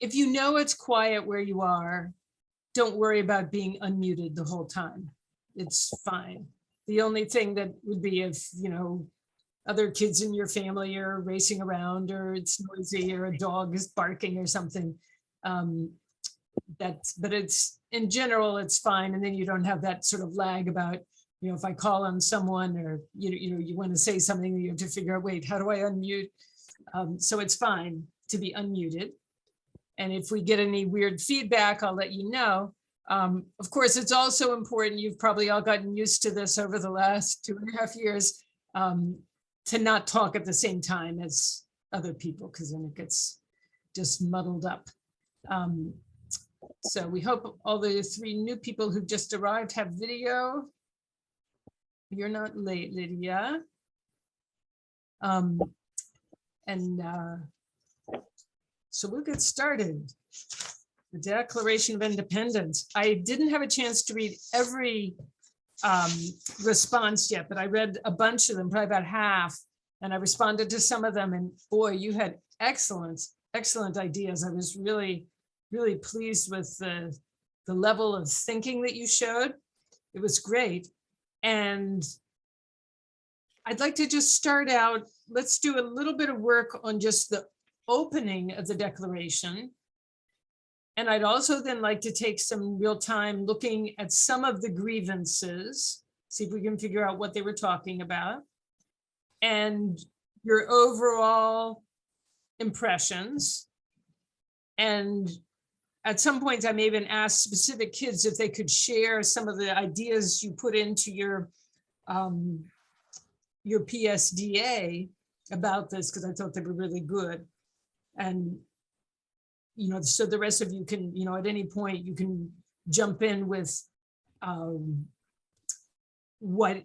if you know it's quiet where you are, don't worry about being unmuted the whole time. It's fine. The only thing that would be if, other kids in your family are racing around, or it's noisy, or a dog is barking or something. But it's, in general, it's fine. And then you don't have that sort of lag about, if I call on someone, or, you want to say something, you have to figure out, wait, how do I unmute? So it's fine to be unmuted. And if we get any weird feedback, I'll let you know. Of course, it's also important, you've probably all gotten used to this over the last 2.5 years, to not talk at the same time as other people, because then it gets just muddled up. So we hope all the 3 new people who just arrived have video. You're not late, Lydia. So we'll get started. The Declaration of Independence. I didn't have a chance to read every response yet, but I read a bunch of them, probably about half, and I responded to some of them. And boy, you had excellent ideas. I was really, really pleased with the level of thinking that you showed. It was great. And I'd like to just start out, let's do a little bit of work on just the opening of the Declaration. And I'd also then like to take some real time looking at some of the grievances, see if we can figure out what they were talking about, and your overall impressions. And at some points, I may even ask specific kids if they could share some of the ideas you put into your PSDA about this, because I thought they were really good. And so the rest of you can, at any point you can jump in with what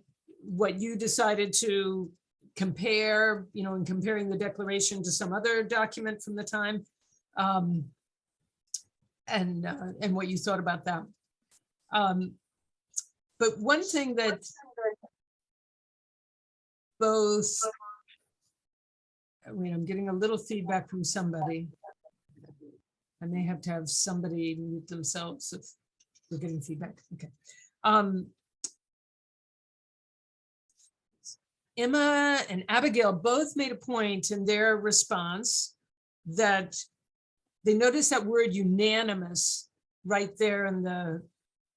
you decided to compare, in comparing the Declaration to some other document from the time, and what you thought about that. But one thing that I'm getting a little feedback from somebody. I may have to have somebody mute themselves if we're getting feedback. Okay. Emma and Abigail both made a point in their response that they noticed that word unanimous right there in the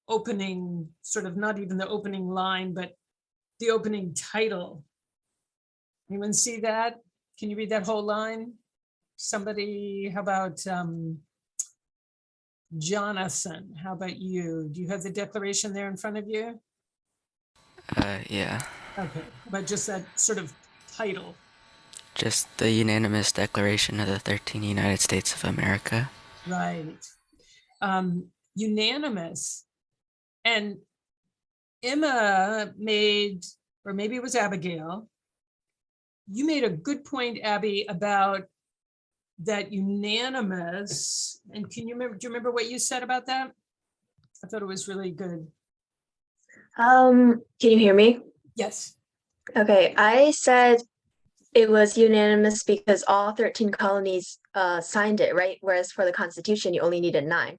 opening, sort of not even the opening line, but the opening title. Anyone see that? Can you read that whole line? Somebody, how about Jonathan? How about you? Do you have the Declaration there in front of you? Yeah. Okay, but just that sort of title. Just the unanimous Declaration of the 13 United States of America. Right. Unanimous. And Emma made, or maybe it was Abigail, you made a good point, Abby, about that unanimous. And do you remember what you said about that? I thought it was really good. Can you hear me? Yes. Okay, I said it was unanimous because all 13 colonies signed it, right? Whereas for the Constitution, you only needed 9.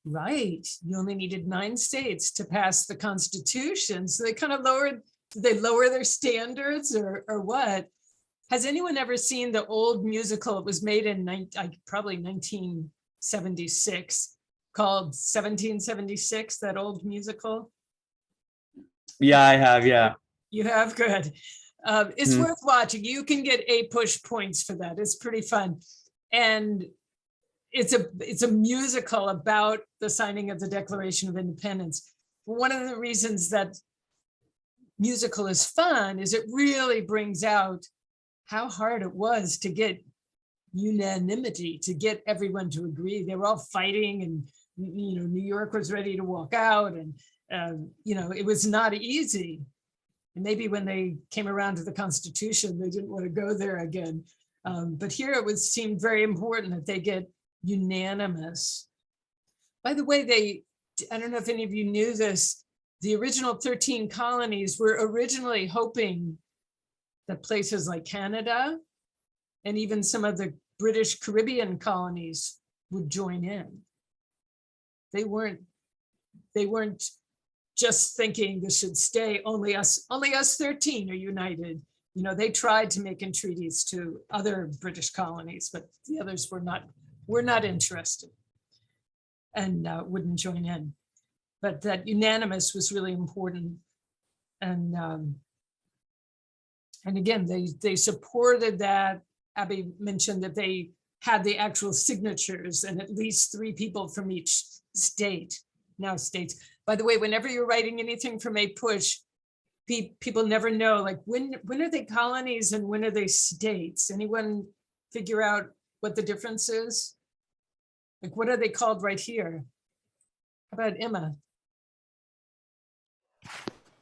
Right. You only needed 9 states to pass the Constitution. So they kind of lowered, did they lower their standards or what? Has anyone ever seen the old musical? It was made in probably 1976, called 1776, that old musical? Yeah, I have, yeah. You have? Good. It's worth watching. You can get APUSH points for that. It's pretty fun. And it's a musical about the signing of the Declaration of Independence. One of the reasons that musical is fun is it really brings out how hard it was to get unanimity, to get everyone to agree. They were all fighting, and New York was ready to walk out, and it was not easy. And maybe when they came around to the Constitution, they didn't want to go there again. But here it seemed very important that they get unanimous. By the way, I don't know if any of you knew this, the original 13 colonies were originally hoping that places like Canada and even some of the British Caribbean colonies would join in. They weren't just thinking this should stay, only us 13 are united. You know, they tried to make entreaties to other British colonies, but the others were not interested and wouldn't join in. But that unanimous was really important. And again, they supported that. Abby mentioned that they had the actual signatures and at least 3 people from each state, now states. By the way, whenever you're writing anything from APUSH, people never know, like when are they colonies and when are they states? Anyone figure out what the difference is? Like, what are they called right here? How about Emma?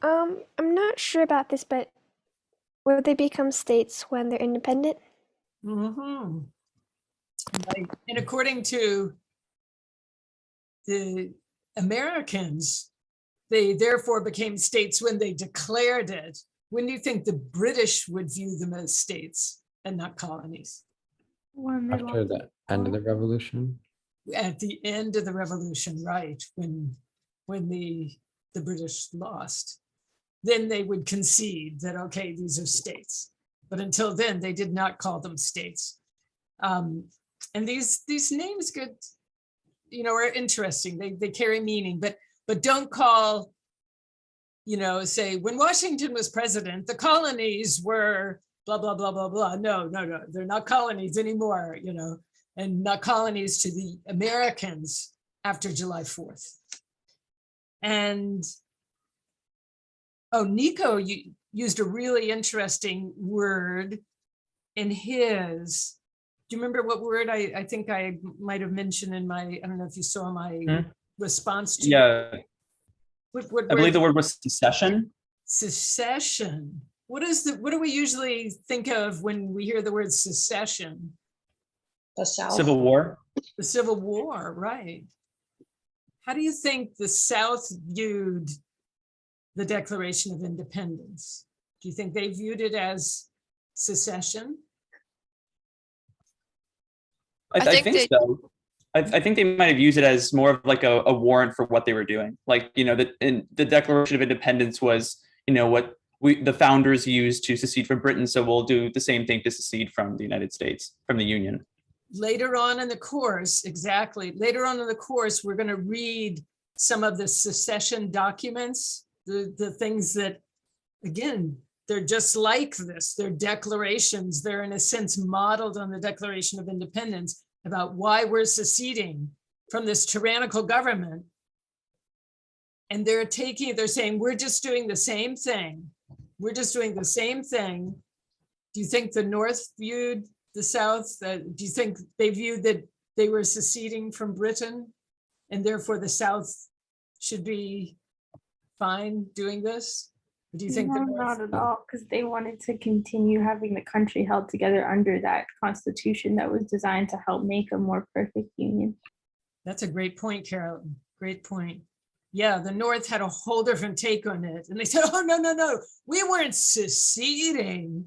I'm not sure about this, but will they become states when they're independent? Mm-hmm. Right. And according to the Americans, they therefore became states when they declared it. When do you think the British would view them as states and not colonies? After the end of the revolution. At the end of the revolution, right, when the British lost, then they would concede that, okay, these are states. But until then, they did not call them states. And these names get, you know, are interesting. They carry meaning, but don't call, you know, say when Washington was president, the colonies were blah, blah, blah, blah, blah. No, they're not colonies anymore, you know, and not colonies to the Americans after July 4th. And, oh, Nico used a really interesting word in his, do you remember what word I think I might have mentioned in my, I don't know if you saw my response to Yeah, what I believe the word was secession. Secession. What do we usually think of when we hear the word secession? The South. Civil War. The Civil War, right. How do you think the South viewed the Declaration of Independence? Do you think they viewed it as secession? I think so. I think they might have used it as more of like a warrant for what they were doing. Like, you know, the Declaration of Independence was, you know, what the founders used to secede from Britain. So we'll do the same thing to secede from the United States, from the Union. Later on in the course, exactly. Later on in the course, we're going to read some of the secession documents, the things that, again, they're just like this. They're declarations. They're in a sense modeled on the Declaration of Independence about why we're seceding from this tyrannical government. And they're saying, we're just doing the same thing. We're just doing the same thing. Do you think the North viewed the South? Do you think they viewed that they were seceding from Britain and therefore the South should be fine doing this? Or do you think No, not at all, because they wanted to continue having the country held together under that constitution that was designed to help make a more perfect union. That's a great point, Carolyn. Great point. Yeah, the North had a whole different take on it. And they said, oh, no, we weren't seceding.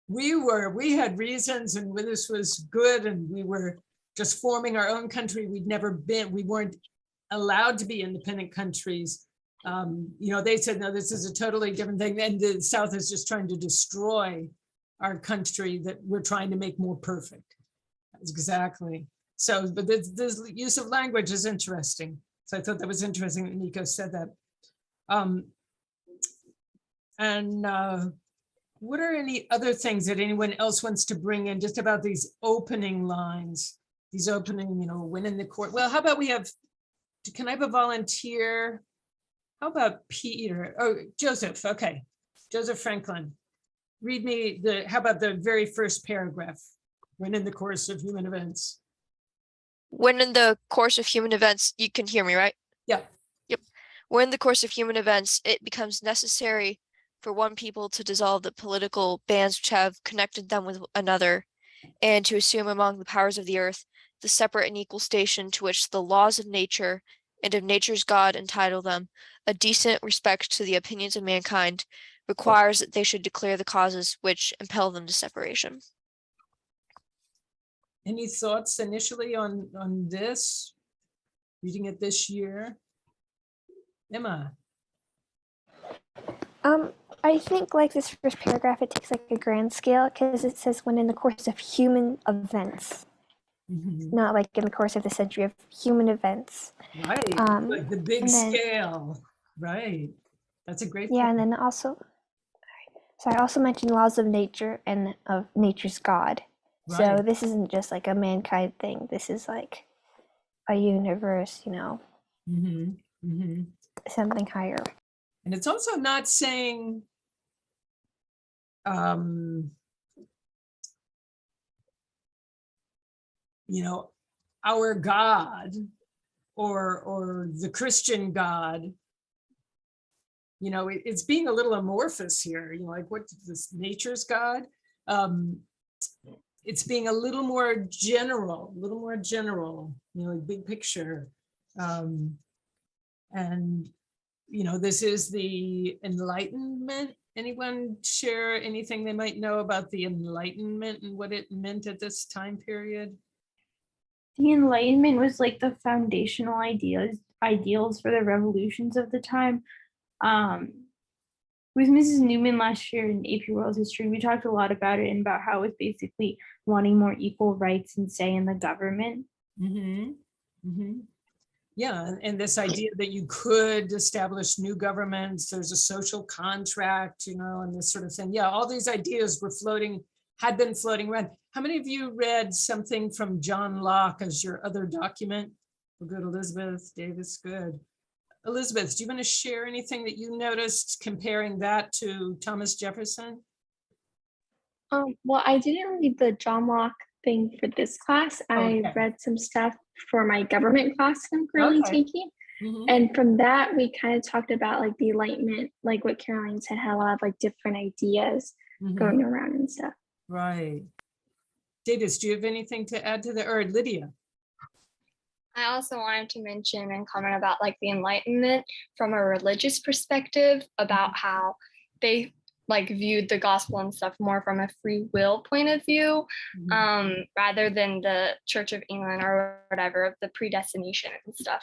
We had reasons and this was good and we were just forming our own country. We weren't allowed to be independent countries. You know, they said, no, this is a totally different thing. And the South is just trying to destroy our country that we're trying to make more perfect. Exactly. So, but this use of language is interesting. So I thought that was interesting that Nico said that. What are any other things that anyone else wants to bring in just about these opening lines? These opening, you know, when in the court. Well, how about can I have a volunteer? How about Peter? Oh, Joseph, okay. Joseph Franklin, read me how about the very first paragraph? When in the course of human events. When in the course of human events, you can hear me, right? Yeah. Yep. When in the course of human events, it becomes necessary for one people to dissolve the political bands which have connected them with another, and to assume among the powers of the earth the separate and equal station to which the laws of nature and of nature's God entitle them, a decent respect to the opinions of mankind requires that they should declare the causes which impel them to separation. Any thoughts initially on this? Reading it this year? Emma? I think like this first paragraph, it takes like a grand scale because it says when in the course of human events, not like in the course of the century of human events. Right, like the big scale, right? That's a great yeah, point. and then also, so I also mentioned laws of nature and of nature's God. Right. So this isn't just like a mankind thing. This is like a universe, you know, something higher. And it's also not saying, you know, our God or the Christian God. You know, it's being a little amorphous here. You know, like what this nature's God. It's being a little more general, you know, like big picture. And, you know, this is the Enlightenment. Anyone share anything they might know about the Enlightenment and what it meant at this time period? The Enlightenment was like the foundational ideals for the revolutions of the time. With Mrs. Newman last year in AP World History, we talked a lot about it and about how it's basically wanting more equal rights and say in the government. Yeah, and this idea that you could establish new governments, there's a social contract, you know, and this sort of thing. Yeah, all these ideas had been floating around. How many of you read something from John Locke as your other document? Well, good, Elizabeth, Davis, good. Elizabeth, do you want to share anything that you noticed comparing that to Thomas Jefferson? Well, I didn't read the John Locke thing for this class. I read some stuff for my government class I'm currently taking. And from that, we kind of talked about like the Enlightenment, like what Caroline said, had a lot of like different ideas going around and stuff. Right. Davis, do you have anything to add to that? Or Lydia? I also wanted to mention and comment about like the Enlightenment from a religious perspective, about how they like viewed the gospel and stuff more from a free will point of view, rather than the Church of England or whatever of the predestination and stuff.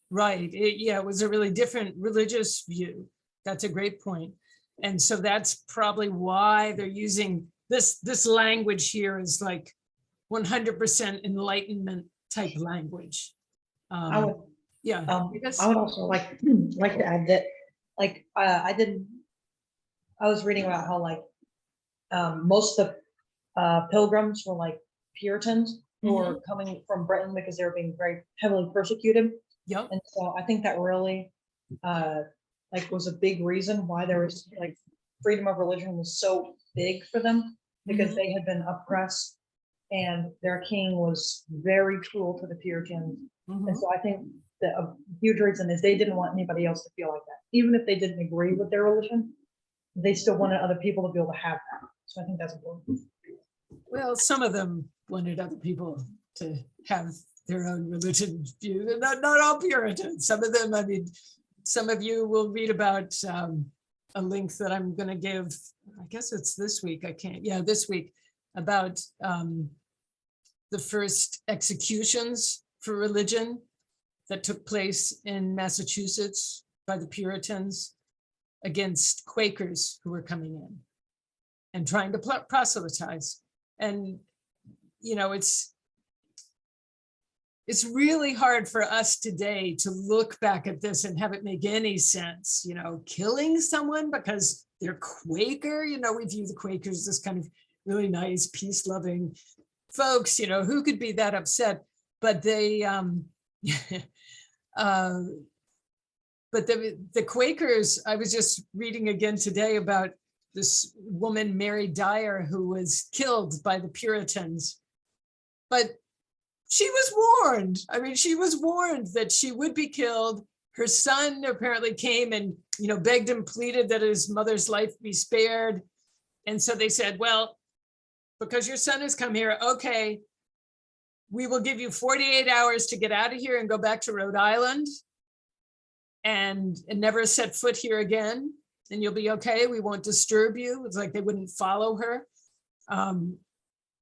Right. It was a really different religious view. That's a great point. And so that's probably why they're using this language here is like 100% Enlightenment type language. I would I also like to add that, like, I was reading about how like most of the pilgrims were like Puritans who were coming from Britain because they were being very heavily persecuted. Yep. And so I think that really like was a big reason why there was like freedom of religion was so big for them, because they had been oppressed and their king was very cruel to the Puritans. And so I think that a huge reason is they didn't want anybody else to feel like that. Even if they didn't agree with their religion, they still wanted other people to be able to have that. So I think that's important. Well, some of them wanted other people to have their own religion view. Not all Puritans. Some of them, I mean, some of you will read about a link that I'm going to give, I guess it's this week, this week, about the first executions for religion that took place in Massachusetts by the Puritans against Quakers who were coming in and trying to proselytize. And, you know, it's really hard for us today to look back at this and have it make any sense, you know, killing someone because they're Quaker. You know, we view the Quakers as kind of really nice, peace-loving folks, you know, who could be that upset? But they, but the Quakers, I was just reading again today about this woman, Mary Dyer, who was killed by the Puritans. But she was warned. I mean, she was warned that she would be killed. Her son apparently came and, you know, begged and pleaded that his mother's life be spared. And so they said, well, because your son has come here, okay, we will give you 48 hours to get out of here and go back to Rhode Island and never set foot here again. And you'll be okay. We won't disturb you. It's like they wouldn't follow her.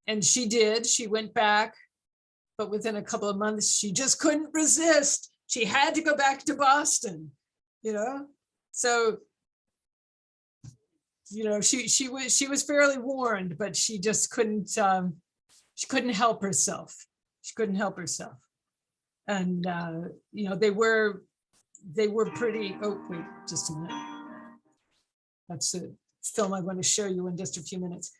And she did, she went back, but within a couple of months, she just couldn't resist. She had to go back to Boston, you know? So, you know, she was fairly warned, but she just couldn't, she couldn't help herself. She couldn't help herself. And, you know, they were pretty, oh, wait, just a minute. That's a film I want to show you in just a few minutes.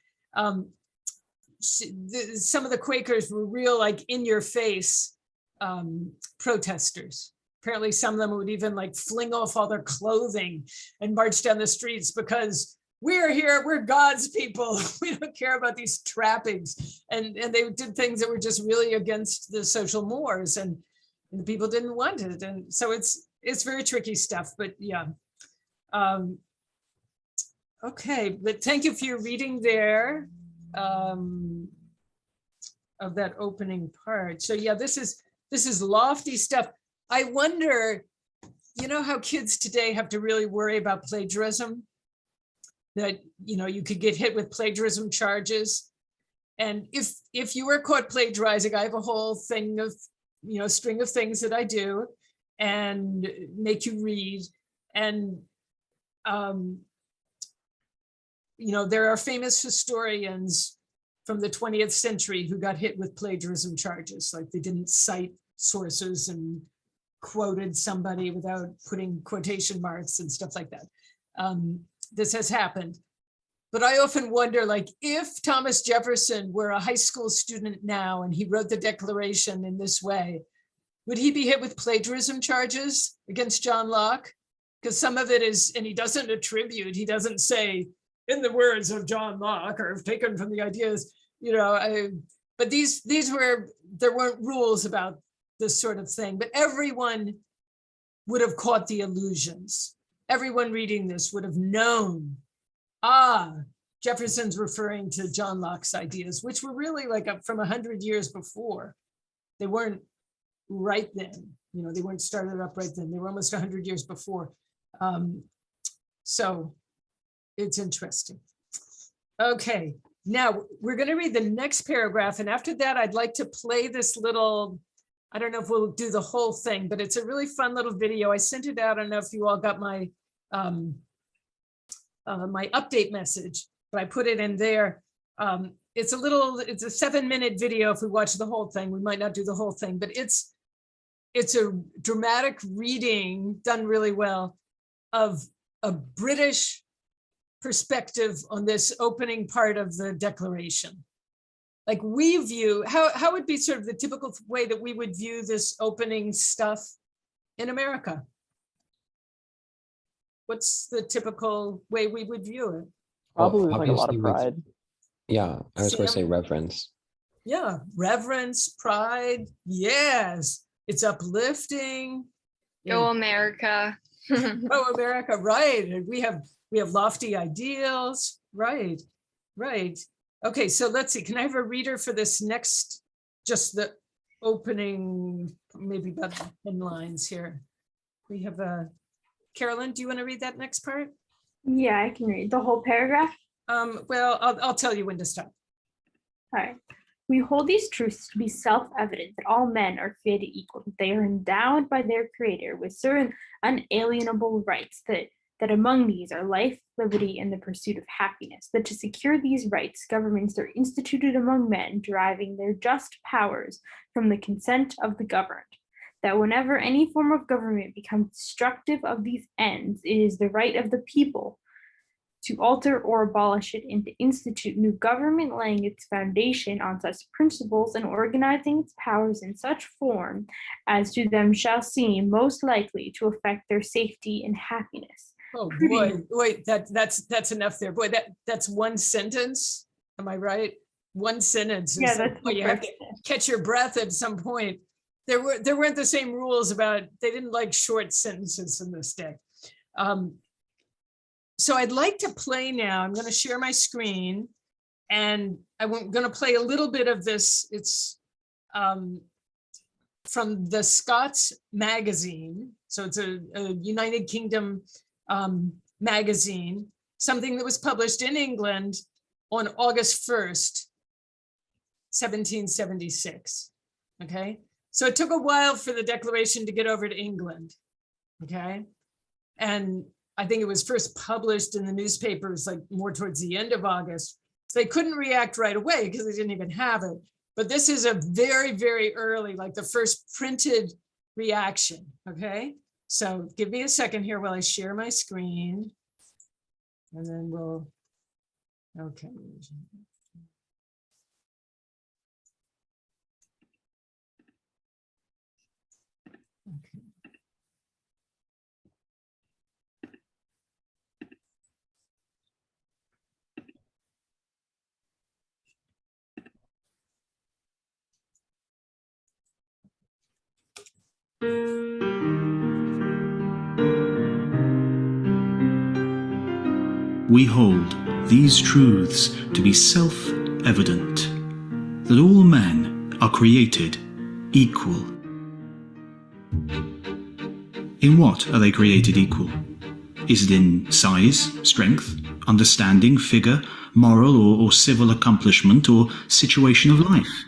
Some of the Quakers were real, like, in your face protesters. Apparently some of them would even like fling off all their clothing and march down the streets because we're here, we're God's people. We don't care about these trappings. And they did things that were just really against the social mores, and the people didn't want it. And so it's very tricky stuff, but yeah. Okay, but thank you for your reading there of that opening part. So yeah, this is lofty stuff. I wonder, you know how kids today have to really worry about plagiarism? That, you know, you could get hit with plagiarism charges. And if you were caught plagiarizing, I have a whole thing of, you know, string of things that I do and make you read. And, you know, there are famous historians from the 20th century who got hit with plagiarism charges, like they didn't cite sources and quoted somebody without putting quotation marks and stuff like that. This has happened. But I often wonder, like, if Thomas Jefferson were a high school student now and he wrote the Declaration in this way, would he be hit with plagiarism charges against John Locke? Because some of it is, and he doesn't attribute, he doesn't say, in the words of John Locke, or taken from the ideas, you know, but these were, there weren't rules about this sort of thing, but everyone would have caught the allusions. Everyone reading this would have known, Jefferson's referring to John Locke's ideas, which were really like up from 100 years before. They weren't right then, you know, they weren't started up right then. They were almost 100 years before. So it's interesting. Okay, now we're going to read the next paragraph. And after that, I'd like to play this little, I don't know if we'll do the whole thing, but it's a really fun little video. I sent it out. I don't know if you all got my my update message, but I put it in there. It's a 7-minute video. If we watch the whole thing, we might not do the whole thing, but it's a dramatic reading done really well of a British perspective on this opening part of the Declaration. Like we view, how would be sort of the typical way that we would view this opening stuff in America? What's the typical way we would view it? Probably with like a lot of pride. Yeah, I was going to say reverence. Yeah, reverence, pride. Yes, it's uplifting. Go America. Go America, right. And we have lofty ideals. Right, right. Okay, so let's see. Can I have a reader for this next, just the opening, maybe about 10 lines here? We have a Carolyn, do you want to read that next part? Yeah, I can read the whole paragraph. Well, I'll tell you when to stop. All right. We hold these truths to be self-evident that all men are created equal, that they are endowed by their creator with certain unalienable rights, that among these are life, liberty, and the pursuit of happiness, that to secure these rights, governments are instituted among men, deriving their just powers from the consent of the governed, that whenever any form of government becomes destructive of these ends, it is the right of the people to alter or abolish it and to institute new government, laying its foundation on such principles and organizing its powers in such form as to them shall seem most likely to affect their safety and happiness. Oh boy, wait, that's enough there. Boy, that's one sentence. Am I right? One sentence. Yeah, that's you have to catch your breath at some point. There weren't the same rules about, they didn't like short sentences in this day. So I'd like to play now. I'm going to share my screen and I'm going to play a little bit of this. It's from the Scots magazine. So it's a United Kingdom magazine, something that was published in England on August 1st, 1776. Okay, so it took a while for the Declaration to get over to England. Okay, and I think it was first published in the newspapers like more towards the end of August. So they couldn't react right away because they didn't even have it. But this is a very, very early, like the first printed reaction. Okay, so give me a second here while I share my screen. And then we'll, okay. Okay. We hold these truths to be self-evident, that all men are created equal. In what are they created equal? Is it in size, strength, understanding, figure, moral or civil accomplishment, or situation of life?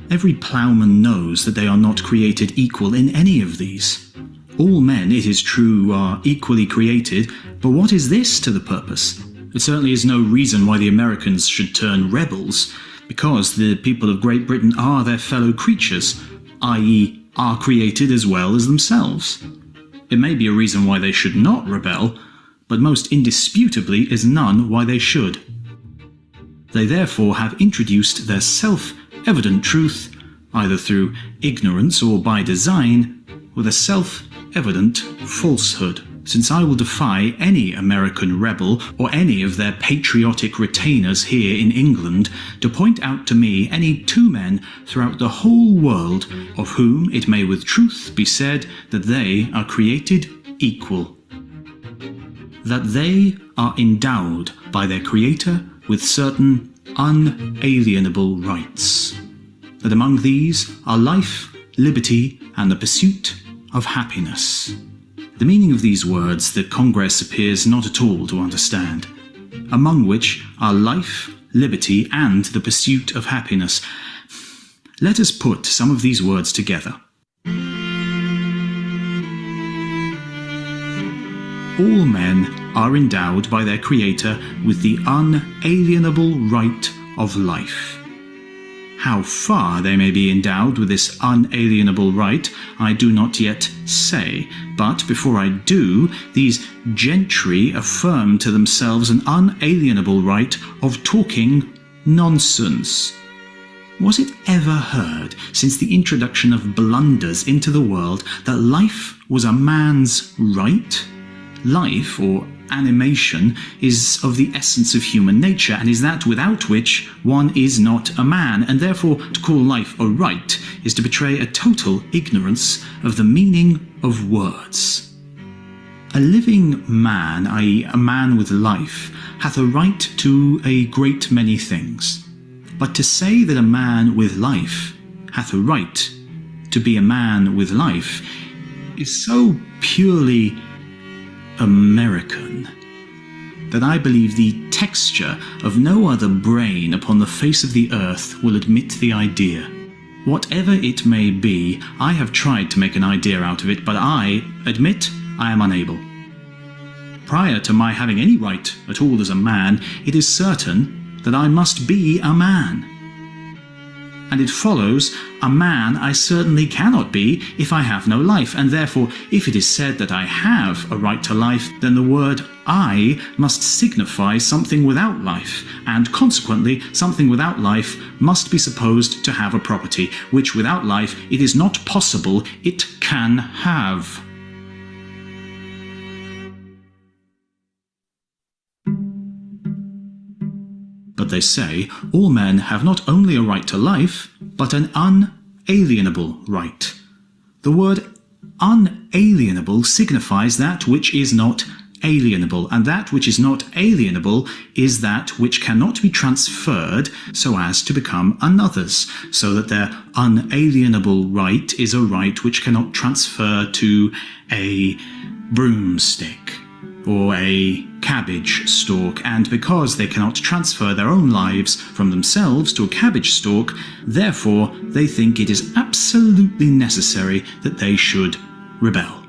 Every ploughman knows that they are not created equal in any of these. All men, it is true, are equally created, but what is this to the purpose? It certainly is no reason why the Americans should turn rebels, because the people of Great Britain are their fellow creatures, i.e. are created as well as themselves. It may be a reason why they should not rebel, but most indisputably is none why they should. They therefore have introduced their self-evident truth, either through ignorance or by design, with a self-evident falsehood, since I will defy any American rebel or any of their patriotic retainers here in England to point out to me any two men throughout the whole world of whom it may with truth be said that they are created equal. That they are endowed by their Creator with certain unalienable rights. That among these are life, liberty, and the pursuit of happiness. The meaning of these words the Congress appears not at all to understand, among which are life, liberty, and the pursuit of happiness. Let us put some of these words together. All men are endowed by their Creator with the unalienable right of life. How far they may be endowed with this unalienable right, I do not yet say, but before I do, these gentry affirm to themselves an unalienable right of talking nonsense. Was it ever heard, since the introduction of blunders into the world, that life was a man's right? Life, or animation, is of the essence of human nature, and is that without which one is not a man, and therefore to call life a right is to betray a total ignorance of the meaning of words. A living man, i.e. a man with life, hath a right to a great many things. But to say that a man with life hath a right to be a man with life is so purely American that I believe the texture of no other brain upon the face of the earth will admit the idea. Whatever it may be, I have tried to make an idea out of it, but I admit I am unable. Prior to my having any right at all as a man, it is certain that I must be a man. And it follows, a man I certainly cannot be if I have no life, and therefore, if it is said that I have a right to life, then the word I must signify something without life, and consequently, something without life must be supposed to have a property, which without life it is not possible it can have. But they say all men have not only a right to life, but an unalienable right. The word unalienable signifies that which is not alienable, and that which is not alienable is that which cannot be transferred so as to become another's, so that their unalienable right is a right which cannot transfer to a broomstick, or a cabbage stalk, and because they cannot transfer their own lives from themselves to a cabbage stalk, therefore they think it is absolutely necessary that they should rebel.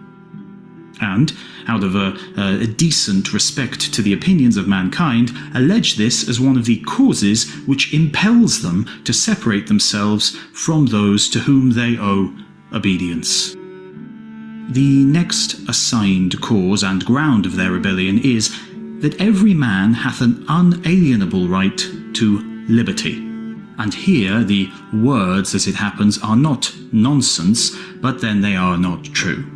And, out of a decent respect to the opinions of mankind, allege this as one of the causes which impels them to separate themselves from those to whom they owe obedience. The next assigned cause and ground of their rebellion is that every man hath an unalienable right to liberty. And here the words, as it happens, are not nonsense, but then they are not true.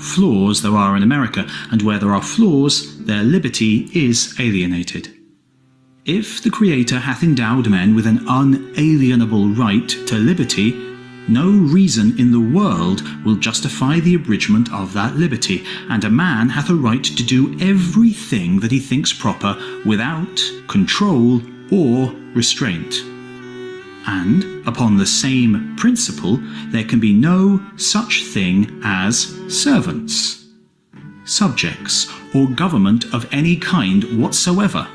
Flaws there are in America, and where there are flaws, their liberty is alienated. If the Creator hath endowed men with an unalienable right to liberty, no reason in the world will justify the abridgment of that liberty, and a man hath a right to do everything that he thinks proper without control or restraint. And, upon the same principle, there can be no such thing as servants, subjects, or government of any kind whatsoever.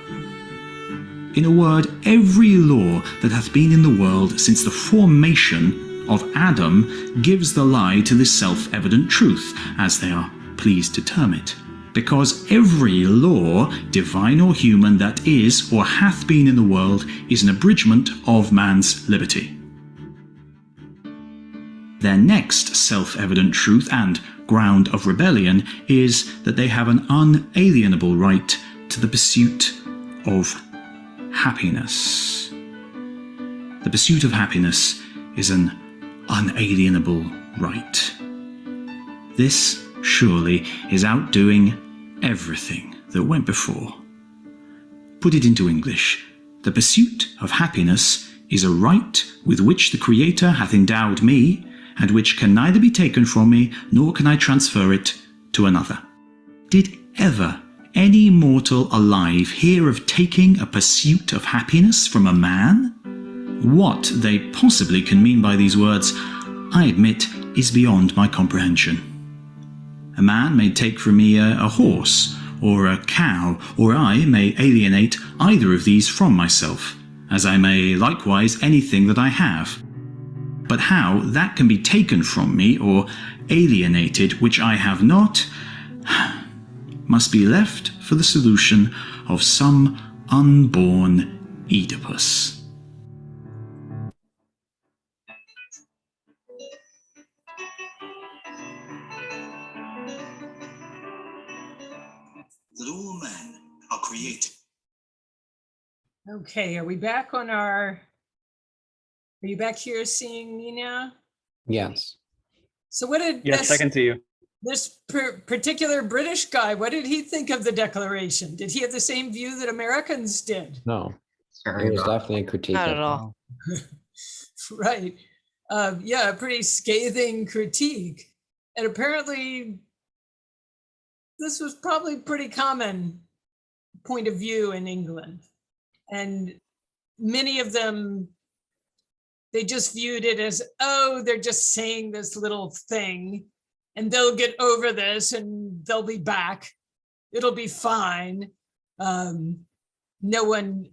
In a word, every law that hath been in the world since the formation of Adam gives the lie to this self-evident truth, as they are pleased to term it. Because every law, divine or human, that is or hath been in the world is an abridgment of man's liberty. Their next self-evident truth and ground of rebellion is that they have an unalienable right to the pursuit of happiness. The pursuit of happiness is an unalienable right. This, surely, is outdoing everything that went before. Put it into English. The pursuit of happiness is a right with which the Creator hath endowed me, and which can neither be taken from me, nor can I transfer it to another. Did ever any mortal alive hear of taking a pursuit of happiness from a man? What they possibly can mean by these words, I admit, is beyond my comprehension. A man may take from me a horse, or a cow, or I may alienate either of these from myself, as I may likewise anything that I have. But how that can be taken from me, or alienated, which I have not, must be left for the solution of some unborn Oedipus. That all men are created. Okay, are we back on are you back here seeing me now? Yes. So what did Yes, I can see you. This particular British guy, what did he think of the Declaration? Did he have the same view that Americans did? No. It was definitely a critique. Not of at all. Right. Yeah, a pretty scathing critique. And apparently this was probably pretty common point of view in England. And many of them, they just viewed it as, oh, they're just saying this little thing and they'll get over this and they'll be back. It'll be fine. No one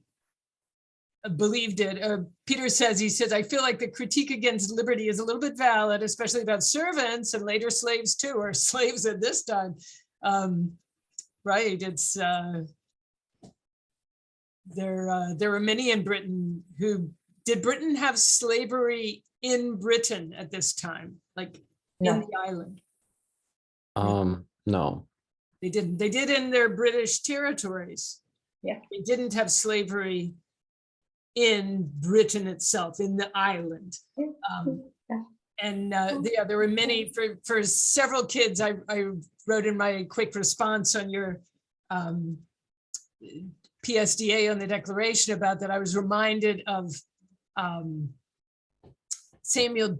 believed it. Peter says, he says, I feel like the critique against liberty is a little bit valid, especially about servants and later slaves too, or slaves at this time. Right, it's, there were many in Britain who, did Britain have slavery in Britain at this time? Like in the island? No. They didn't. They did in their British territories. Yeah. They didn't have slavery in Britain itself, in the island. And yeah, there were many, for several kids, I wrote in my quick response on your PSDA on the Declaration about that. I was reminded of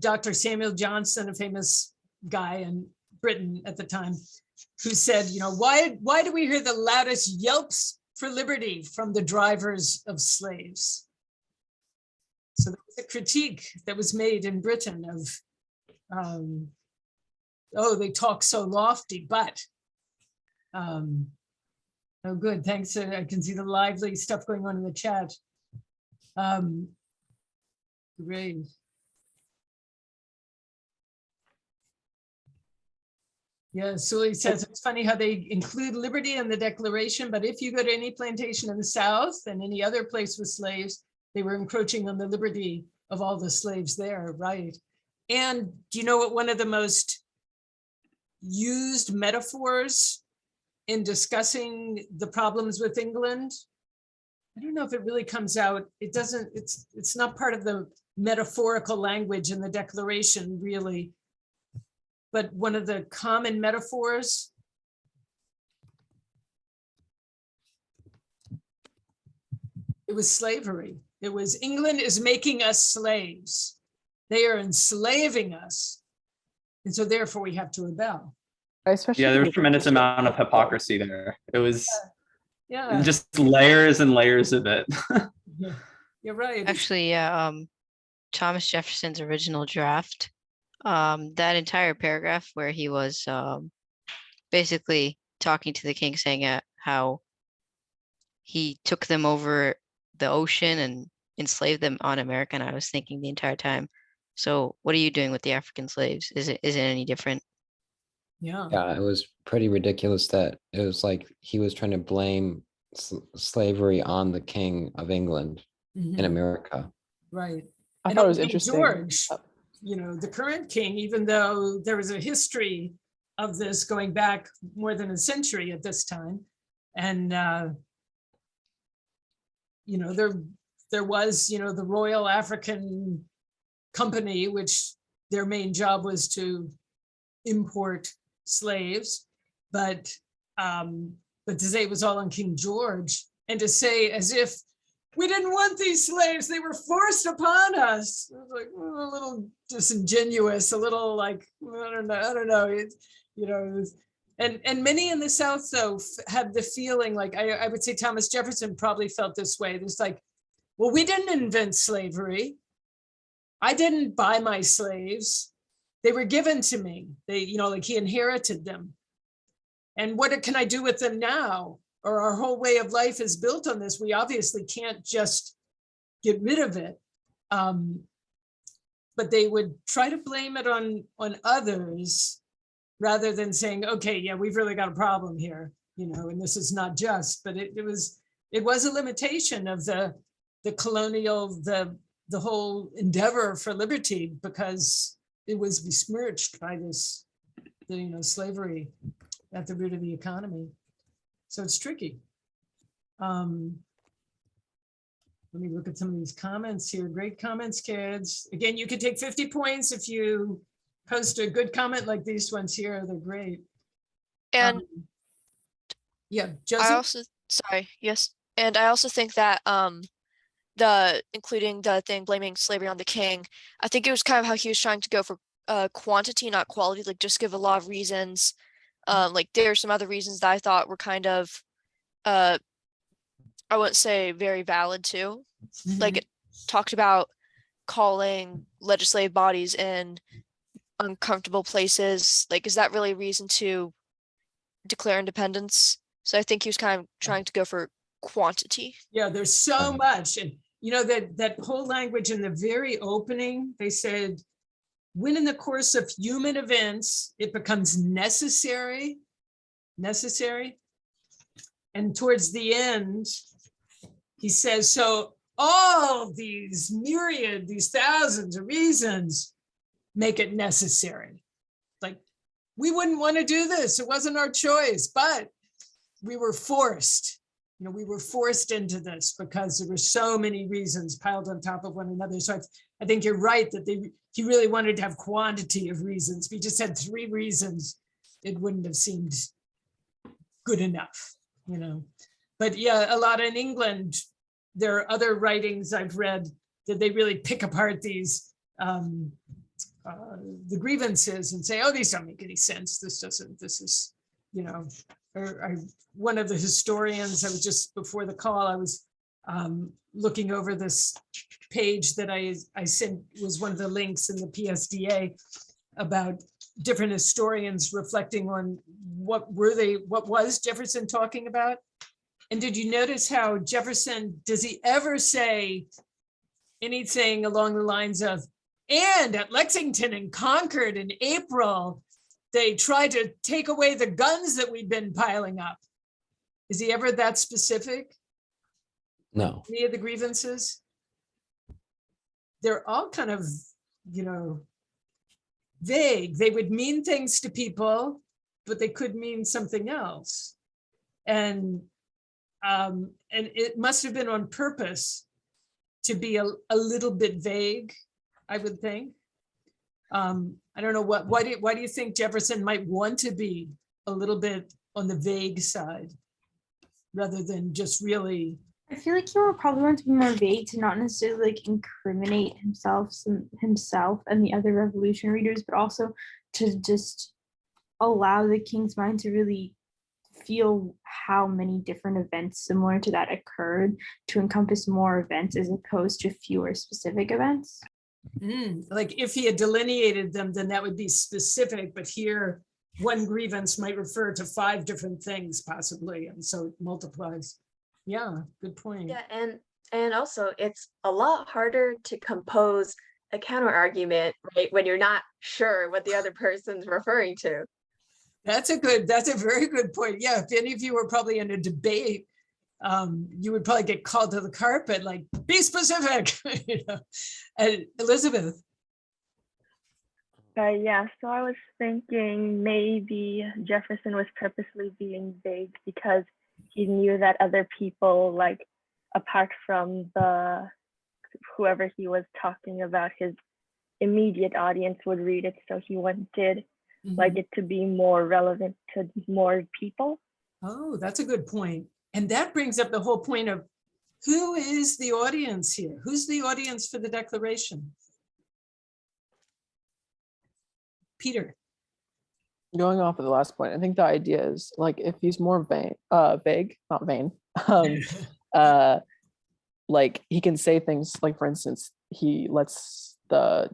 Dr. Samuel Johnson, a famous guy in Britain at the time, who said, you know, why do we hear the loudest yelps for liberty from the drivers of slaves? So there was a critique that was made in Britain of, oh, they talk so lofty, but Oh, good. Thanks. I can see the lively stuff going on in the chat. Great. Yeah, Sully says it's funny how they include liberty in the Declaration, but if you go to any plantation in the South and any other place with slaves, they were encroaching on the liberty of all the slaves there, right? And do you know what one of the most used metaphors in discussing the problems with England? I don't know if it really comes out. It doesn't, it's not part of the metaphorical language in the Declaration, really. But one of the common metaphors, it was slavery. It was England is making us slaves. They are enslaving us. And so therefore we have to rebel. Especially there was a tremendous amount of hypocrisy there. It was just layers and layers of it. Yeah, you're right. Actually, yeah, Thomas Jefferson's original draft, that entire paragraph where he was basically talking to the king, saying how he took them over the ocean and enslaved them on America. And I was thinking the entire time, so what are you doing with the African slaves? Is it any different? Yeah. Yeah, it was pretty ridiculous that it was like he was trying to blame slavery on the King of England in America. Right. I thought it was interesting. George, you know, the current king, even though there was a history of this going back more than a century at this time. And, you know, there was, you know, the Royal African Company, which their main job was to import slaves, but to say it was all on King George, and to say as if we didn't want these slaves, they were forced upon us. It was like a little disingenuous, a little like, I don't know. It, you know, it was, and many in the South though had the feeling like, I would say Thomas Jefferson probably felt this way. There's like, well, we didn't invent slavery. I didn't buy my slaves. They were given to me. They, you know, like he inherited them. And what can I do with them now? Or our whole way of life is built on this. We obviously can't just get rid of it. But they would try to blame it on others rather than saying, okay, yeah, we've really got a problem here, you know, and this is not just, but it was a limitation of the colonial, the whole endeavor for liberty, because it was besmirched by this, you know, slavery at the root of the economy. So it's tricky. Let me look at some of these comments here. Great comments, kids. Again, you could take 50 points if you post a good comment like these ones here. They're great. And yeah, Joseph? I also, sorry, yes. And I also think that including the thing blaming slavery on the king, I think it was kind of how he was trying to go for quantity, not quality, like just give a lot of reasons. Like there are some other reasons that I thought were kind of, I wouldn't say very valid too. Like it talked about calling legislative bodies in uncomfortable places. Like, is that really a reason to declare independence? So I think he was kind of trying to go for quantity. Yeah, there's so much. And you know, that whole language in the very opening, they said, when in the course of human events, it becomes necessary. And towards the end, he says, so all these myriad, these thousands of reasons make it necessary. Like, we wouldn't want to do this. It wasn't our choice, but we were forced. You know, we were forced into this because there were so many reasons piled on top of one another. So I think you're right that he really wanted to have quantity of reasons. If he just had 3 reasons, it wouldn't have seemed good enough, you know. But yeah, a lot in England, there are other writings I've read that they really pick apart these the grievances and say, oh, these don't make any sense. This is, you know, one of the historians, I was just before the call, I was looking over this page that I sent, was one of the links in the PSDA about different historians reflecting on what was Jefferson talking about? And did you notice how Jefferson, does he ever say anything along the lines of, and at Lexington and Concord in April, they tried to take away the guns that we'd been piling up? Is he ever that specific? No. Any of the grievances? They're all kind of, vague. They would mean things to people, but they could mean something else. And it must have been on purpose to be a little bit vague, I would think. I don't know why do you think Jefferson might want to be a little bit on the vague side rather than just really? I feel like he would probably want to be more vague to not necessarily like incriminate himself and the other revolution readers, but also to just allow the king's mind to really feel how many different events similar to that occurred, to encompass more events as opposed to fewer specific events. Like if he had delineated them, then that would be specific, but here one grievance might refer to 5 different things possibly, and so it multiplies. Yeah, good point. Yeah, and also it's a lot harder to compose a counter argument, right, when you're not sure what the other person's referring to. That's a very good point. Yeah, if any of you were probably in a debate, you would probably get called to the carpet, like, be specific. And Elizabeth. Yeah, so I was thinking maybe Jefferson was purposely being vague because he knew that other people, like apart from whoever he was talking about, his immediate audience would read it. So he wanted like it to be more relevant to more people. Oh, that's a good point. And that brings up the whole point of who is the audience here? Who's the audience for the Declaration? Peter. Going off of the last point, I think the idea is like if he's more vague, not vain, like he can say things like, for instance, he lets the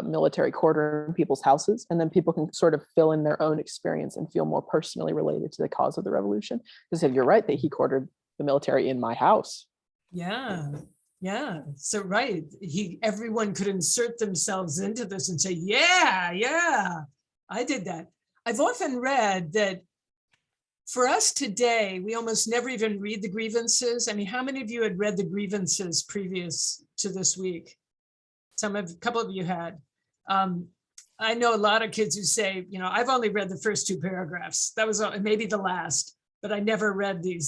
military quarter in people's houses, and then people can sort of fill in their own experience and feel more personally related to the cause of the revolution. Because if you're right that he quartered the military in my house. Yeah. So right, everyone could insert themselves into this and say, yeah, I did that. I've often read that for us today, we almost never even read the grievances. I mean, how many of you had read the grievances previous to this week? A couple of you had. I know a lot of kids who say, I've only read the first 2 paragraphs. That was maybe the last, but I never read the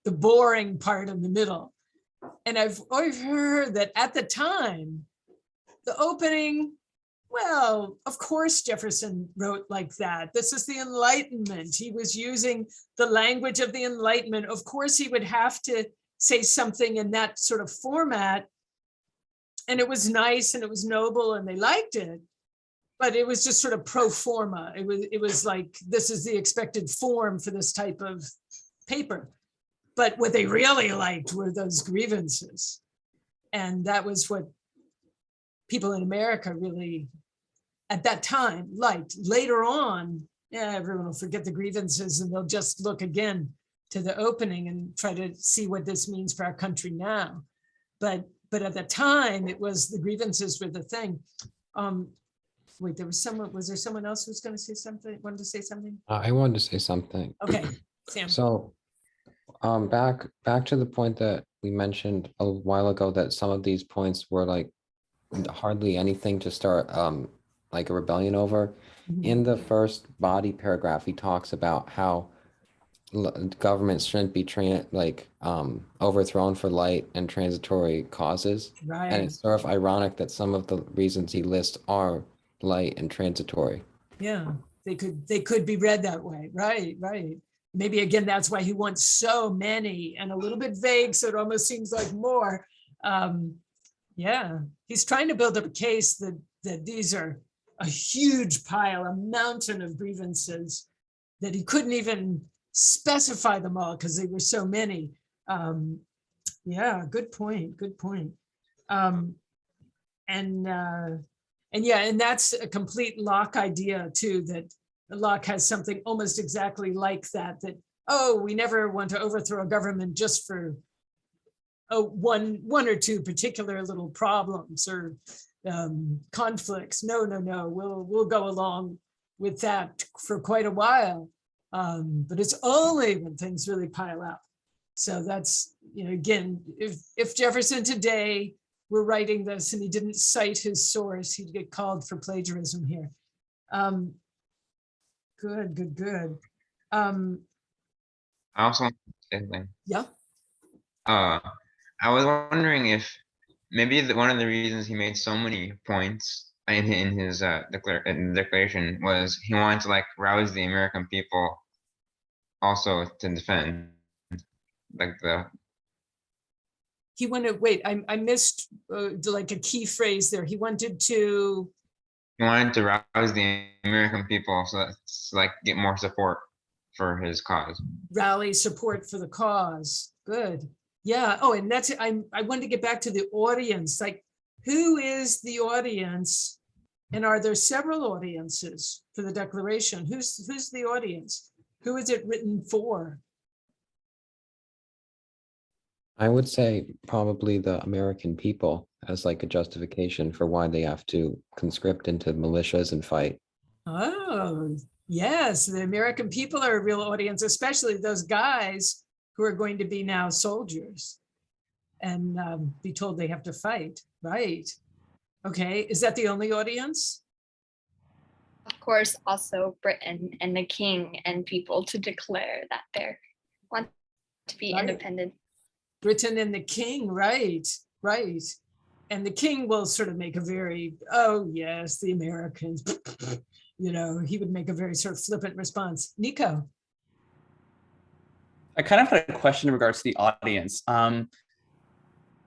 boring part in the middle. And I've always heard that at the time, the opening, well, of course, Jefferson wrote like that. This is the Enlightenment. He was using the language of the Enlightenment. Of course, he would have to say something in that sort of format. And it was nice and it was noble and they liked it. But it was just sort of pro forma. It was like, this is the expected form for this type of paper. But what they really liked were those grievances. And that was what people in America really, at that time, liked. Later on, everyone will forget the grievances and they'll just look again to the opening and try to see what this means for our country now. But at the time, it was the grievances were the thing. Wait, was there someone else who was going to say something, wanted to say something? I wanted to say something. Okay, Sam. So back to the point that we mentioned a while ago, that some of these points were like hardly anything to start like a rebellion over. In the first body paragraph, he talks about how government shouldn't be overthrown for light and transitory causes. Right. And it's sort of ironic that some of the reasons he lists are light and transitory. Yeah, they could be read that way. Right. Maybe again, that's why he wants so many and a little bit vague, so it almost seems like more. Yeah, he's trying to build up a case that these are a huge pile, a mountain of grievances, that he couldn't even specify them all because they were so many. Yeah, good point. And And yeah, and that's a complete Locke idea too, that Locke has something almost exactly like that, that, oh, we never want to overthrow a government just for one or two particular little problems or conflicts. No, we'll go along with that for quite a while. But it's only when things really pile up. So that's, again, if Jefferson today were writing this and he didn't cite his source, he'd get called for plagiarism here. Good. I also want to say something. Yeah. I was wondering if maybe one of the reasons he made so many points in his declaration was he wanted to like rouse the American people also to defend like the. He wanted, wait, I missed like a key phrase there. He wanted to rouse the American people so that's like get more support for his cause. Rally support for the cause. Good. Yeah. Oh, and that's, I wanted to get back to the audience. Like, who is the audience? And are there several audiences for the Declaration? Who's the audience? Who is it written for? I would say probably the American people as like a justification for why they have to conscript into militias and fight. Oh, yes. The American people are a real audience, especially those guys who are going to be now soldiers and be told they have to fight. Right. Okay. Is that the only audience? Of course, also Britain and the king and people to declare that they want to be independent. Britain and the king, right. And the king will sort of make a very, oh yes, the Americans, he would make a very sort of flippant response. Nico. I kind of had a question in regards to the audience. And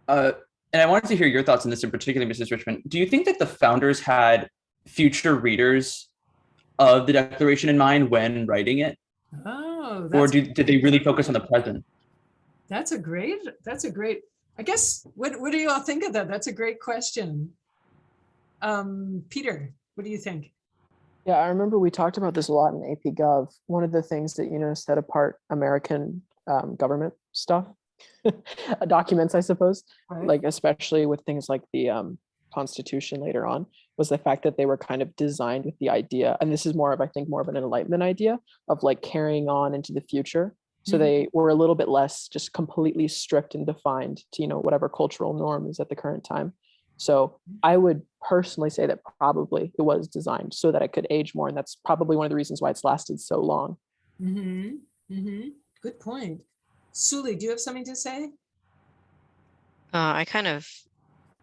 I wanted to hear your thoughts on this in particular, Mrs. Richmond. Do you think that the founders had future readers of the Declaration in mind when writing it? Oh, or did they really focus on the present? That's a great, I guess, what do you all think of that? That's a great question. Peter, what do you think? Yeah, I remember we talked about this a lot in AP Gov. One of the things that, set apart American government stuff, documents, I suppose, right. Like especially with things like the Constitution later on, was the fact that they were kind of designed with the idea, and this is more of, I think, more of an Enlightenment idea of like carrying on into the future. So they were a little bit less just completely strict and defined to, whatever cultural norm is at the current time. So I would personally say that probably it was designed so that it could age more. And that's probably one of the reasons why it's lasted so long. Good point. Suli, do you have something to say? I kind of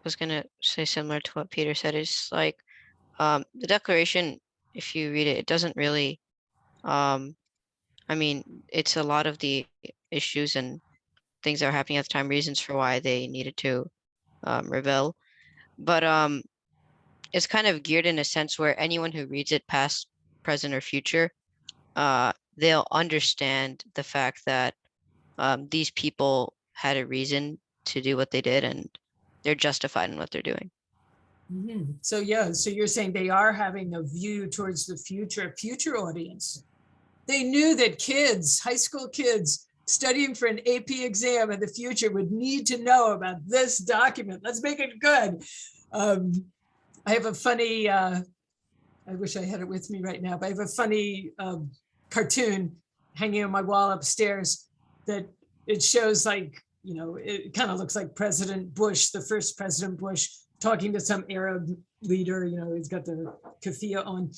was going to say similar to what Peter said. It's like the Declaration, if you read it, it doesn't really, it's a lot of the issues and things that were happening at the time, reasons for why they needed to rebel. But it's kind of geared in a sense where anyone who reads it, past, present, or future, they'll understand the fact that these people had a reason to do what they did and they're justified in what they're doing. So yeah, so you're saying they are having a view towards the future audience. They knew that kids, high school kids studying for an AP exam in the future would need to know about this document. Let's make it good. I have a funny, I wish I had it with me right now, but I have a funny cartoon hanging on my wall upstairs that it shows like, it kind of looks like President Bush, the first President Bush, talking to some Arab leader, he's got the keffiyeh on,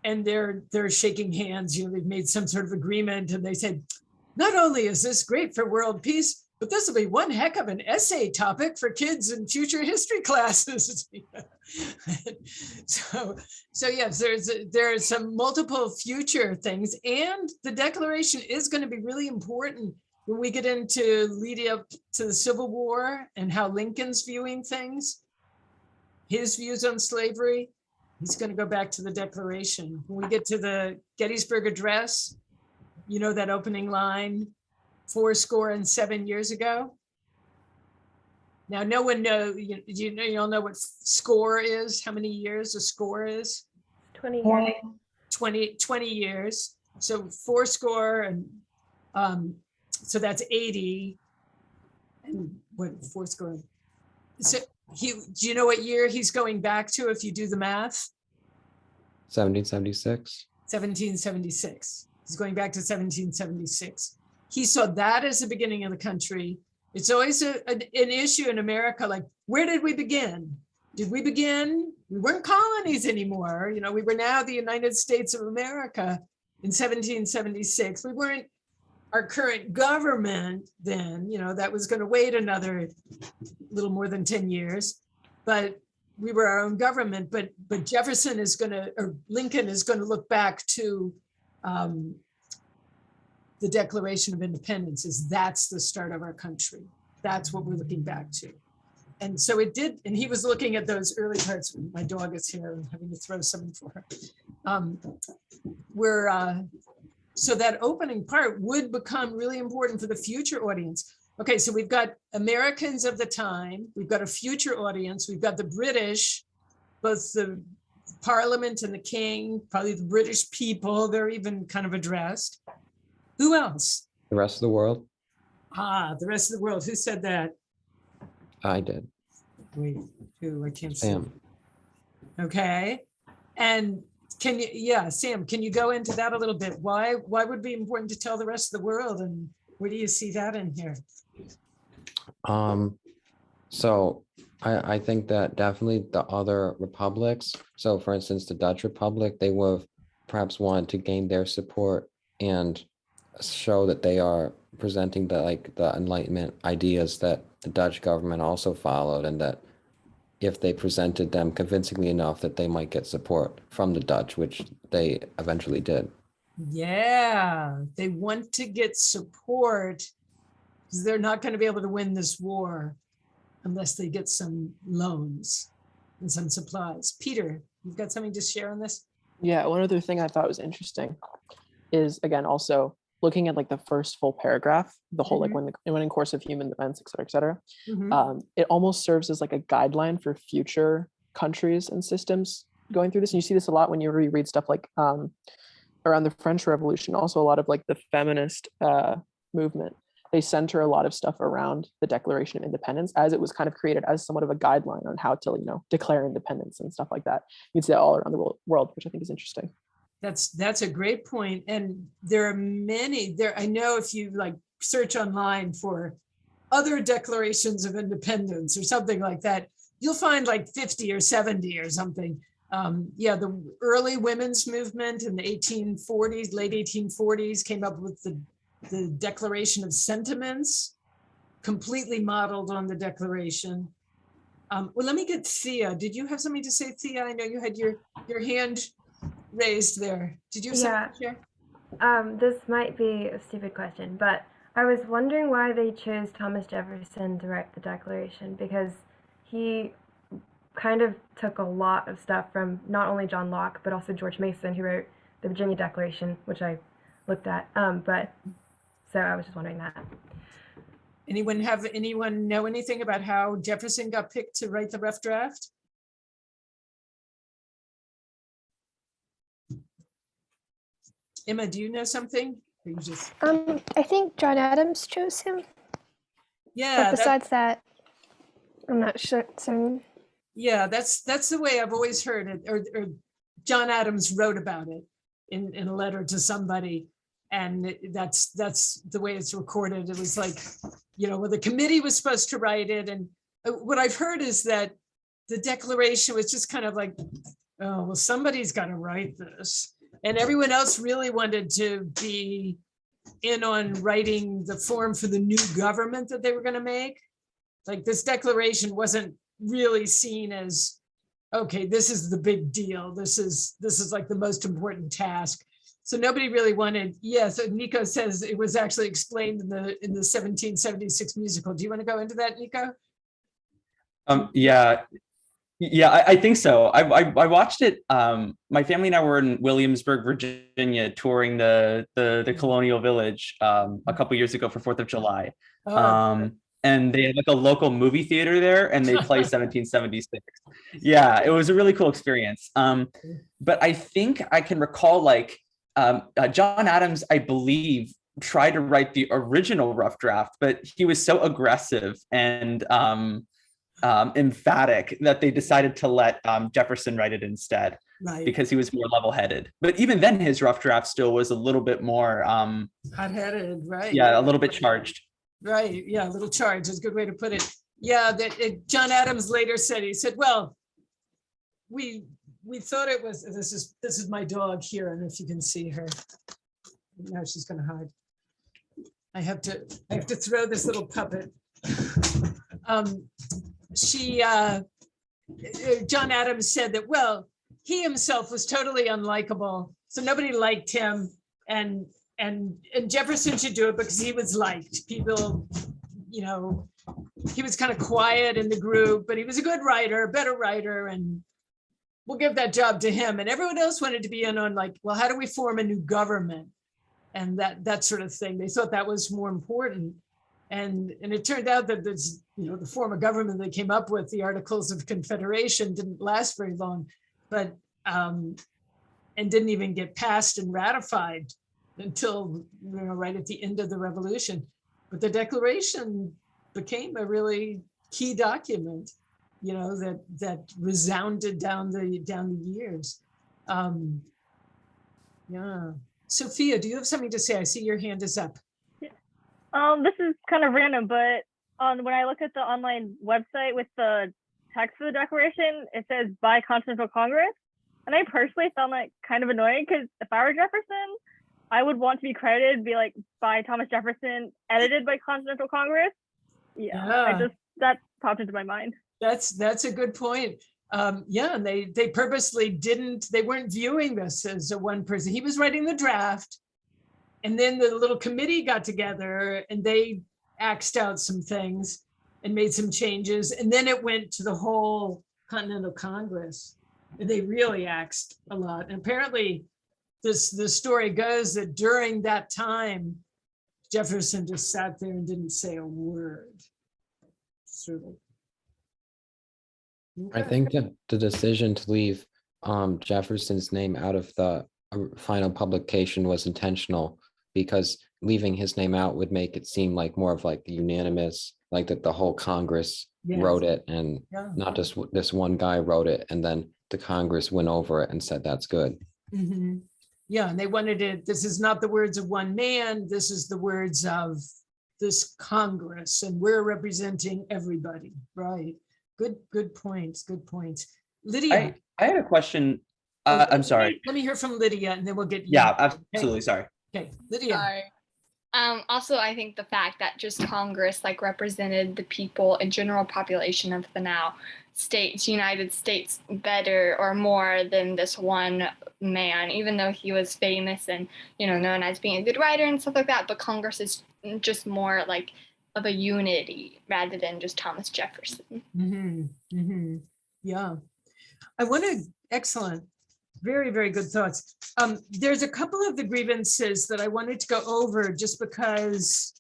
and they're shaking hands, they've made some sort of agreement, and they said, not only is this great for world peace, but this will be one heck of an essay topic for kids in future history classes. So yes, there are some multiple future things, and the Declaration is going to be really important when we get into leading up to the Civil War and how Lincoln's viewing things, his views on slavery. He's going to go back to the Declaration. When we get to the Gettysburg Address, that opening line, 77 years ago. Now, no one know, you all know what score is, how many years a score is? 20 20. years. 20 years. So 4 score and so that's 80. And what 4 score? So do you know what year he's going back to if you do the math? 1776. 1776. He's going back to 1776. He saw that as the beginning of the country. It's always an issue in America, like, where did we begin? Did we begin? We weren't colonies anymore. We were now the United States of America in 1776. We weren't our current government then, that was going to wait another little more than 10 years, but we were our own government. But Jefferson is going to, or Lincoln is going to look back to the Declaration of Independence, that's the start of our country. That's what we're looking back to. And so it did, and he was looking at those early parts. My dog is here, I'm having to throw something for her. So that opening part would become really important for the future audience. Okay, so we've got Americans of the time, we've got a future audience, we've got the British, both the Parliament and the King, probably the British people, they're even kind of addressed. Who else? The rest of the world. The rest of the world. Who said that? I did. Wait, who? I can't see. Sam. Okay. And Sam, can you go into that a little bit? Why would it be important to tell the rest of the world? And where do you see that in here? So I think that definitely the other republics, so for instance, the Dutch Republic, they would have perhaps wanted to gain their support and show that they are presenting the Enlightenment ideas that the Dutch government also followed, and that if they presented them convincingly enough that they might get support from the Dutch, which they eventually did. Yeah, they want to get support because they're not going to be able to win this war unless they get some loans and some supplies. Peter, you've got something to share on this? Yeah, one other thing I thought was interesting is, again, also looking at the first full paragraph, the whole when in course of human events, et cetera. It almost serves as a guideline for future countries and systems going through this. And you see this a lot when you reread stuff around the French Revolution, also a lot of the feminist movement. They center a lot of stuff around the Declaration of Independence, as it was kind of created as somewhat of a guideline on how to, declare independence and stuff like that. You'd see that all around the world, which I think is interesting. That's a great point. And there are many there. I know if you search online for other declarations of independence or something like that, you'll find 50 or 70 or something. The early women's movement in the 1840s, late 1840s, came up with the Declaration of Sentiments, completely modeled on the Declaration. Well, let me get Thea. Did you have something to say, Thea? I know you had your hand raised there. Did you have something to share? This might be a stupid question, but I was wondering why they chose Thomas Jefferson to write the Declaration, because he kind of took a lot of stuff from not only John Locke, but also George Mason, who wrote the Virginia Declaration, which I looked at. So I was just wondering that. Anyone know anything about how Jefferson got picked to write the rough draft? Emma, do you know something? Or you just... I think John Adams chose him. Yeah. But besides that, I'm not sure. So... Yeah, that's the way I've always heard it. Or John Adams wrote about it in a letter to somebody, and that's the way it's recorded. It was well, the committee was supposed to write it, and what I've heard is that the Declaration was just kind of oh, well, somebody's got to write this. And everyone else really wanted to be in on writing the form for the new government that they were going to make. This declaration wasn't really seen as, okay, this is the big deal. This is the most important task. So nobody really wanted. Yeah. So Nico says it was actually explained in the 1776 musical. Do you want to go into that, Nico? Yeah, I think so. I watched it. My family and I were in Williamsburg, Virginia, touring the colonial village a couple years ago for 4th of July. and they had like a local movie theater there, and they play 1776. Yeah, it was a really cool experience. But I think I can recall like John Adams, I believe, tried to write the original rough draft, but he was so aggressive and emphatic that they decided to let Jefferson write it instead, Right. because he was more level-headed. But even then, his rough draft still was a little bit more hot-headed, right? yeah, a little bit charged. Right, yeah, a little charge is a good way to put it. Yeah, John Adams later said, he said, well, we thought it was, this is my dog here, and if you can see her. Now she's gonna hide. I have to throw this little puppet. John Adams said that, well, he himself was totally unlikable, so nobody liked him, and Jefferson should do it because he was liked. People, you know, he was kind of quiet in the group, but he was a good writer, a better writer, and we'll give that job to him. And everyone else wanted to be in on like, well, how do we form a new government? And that sort of thing. They thought that was more important. And it turned out that this, you know, the form of government they came up with, the Articles of Confederation, didn't last very long, but and didn't even get passed and ratified until, you know, right at the end of the Revolution. But the Declaration became a really key document, you know, that resounded down the years. Yeah. Sophia, do you have something to say? I see your hand is up. This is kind of random, but when I look at the online website with the text for the Declaration, it says by Continental Congress. And I personally found that kind of annoying because if I were Jefferson, I would want to be credited, be like by Thomas Jefferson, edited by Continental Congress. Yeah. That popped into my mind. That's a good point. Yeah, and they purposely they weren't viewing this as a one person. He was writing the draft, and then the little committee got together and they axed out some things and made some changes. And then it went to the whole Continental Congress, and they really axed a lot. And apparently the story goes that during that time, Jefferson just sat there and didn't say a word. Sort of. I think that the decision to leave Jefferson's name out of the final publication was intentional, because leaving his name out would make it seem like more of like the unanimous, like that the whole Congress wrote it, and not just this one guy wrote it, and then the Congress went over it and said that's good. Mm-hmm. Yeah, and they wanted it. This is not the words of one man. This is the words of this Congress, and we're representing everybody, right? Good points. Good points. Lydia, I had a question. I'm sorry. Let me hear from Lydia, and then we'll get you. Yeah, absolutely. Okay. Sorry. Okay, Lydia. Sorry. Also, I think the fact that just Congress like represented the people and general population of the now United States better or more than this one man, even though he was famous and, you know, known as being a good writer and stuff like that. But Congress is just more like of a unity rather than just Thomas Jefferson. Mm-hmm. Mm-hmm. Yeah. I want to, excellent. Very, very good thoughts. There's a couple of the grievances that I wanted to go over just because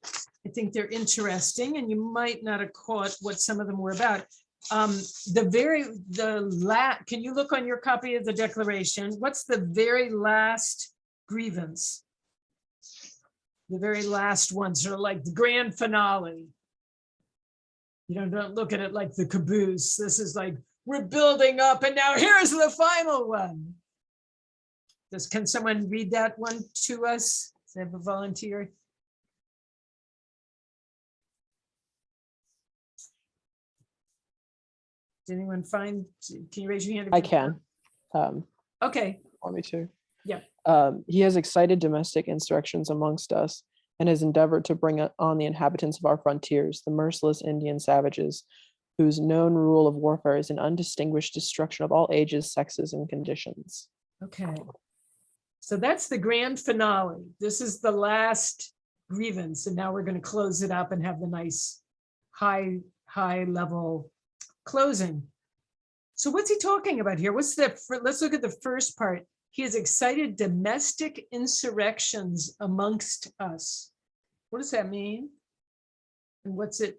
I think they're interesting, and you might not have caught what some of them were about. Can you look on your copy of the Declaration? What's the very last grievance? The very last one, sort of like the grand finale. You know, don't look at it like the caboose. This is like, we're building up and now here's the final one. Can someone read that one to us? Does I have a volunteer? Did anyone find, can you raise your hand? I can. Okay. Want me to? Yeah. He has excited domestic insurrections amongst us and has endeavored to bring on the inhabitants of our frontiers, the merciless Indian savages, whose known rule of warfare is an undistinguished destruction of all ages, sexes, and conditions. Okay. So that's the grand finale. This is the last grievance, and now we're going to close it up and have the nice high level closing. So what's he talking about here? Let's look at the first part. He has excited domestic insurrections amongst us. What does that mean? And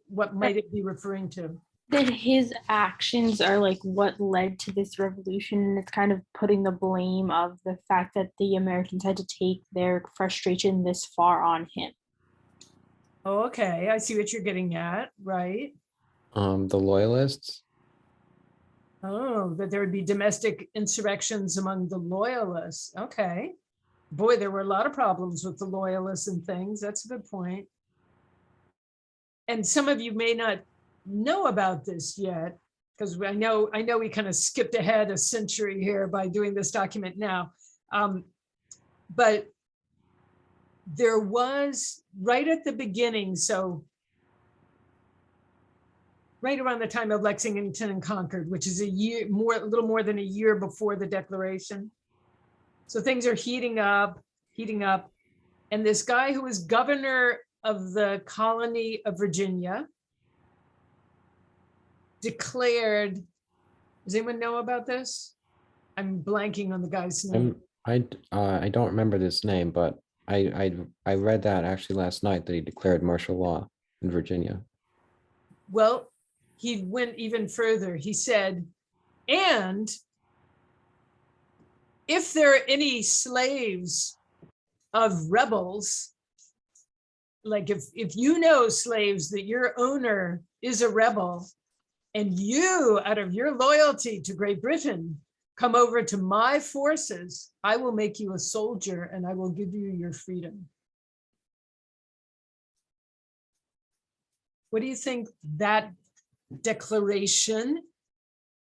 what might it be referring to? That his actions are like what led to this revolution, and it's kind of putting the blame of the fact that the Americans had to take their frustration this far on him. Oh, okay, I see what you're getting at, right? The loyalists. Oh, that there would be domestic insurrections among the loyalists. Okay. Boy, there were a lot of problems with the loyalists and things. That's a good point. And some of you may not know about this yet, because I know we kind of skipped ahead a century here by doing this document now. But there was right at the beginning, so right around the time of Lexington and Concord, which is a little more than a year before the Declaration. So things are heating up. And this guy who was governor of the colony of Virginia declared, does anyone know about this? I'm blanking on the guy's name. I don't remember this name, but I read that actually last night that he declared martial law in Virginia. Well, he went even further. He said, and if there are any slaves of rebels, like if you know, slaves, that your owner is a rebel, and you, out of your loyalty to Great Britain, come over to my forces, I will make you a soldier and I will give you your freedom. What do you think that declaration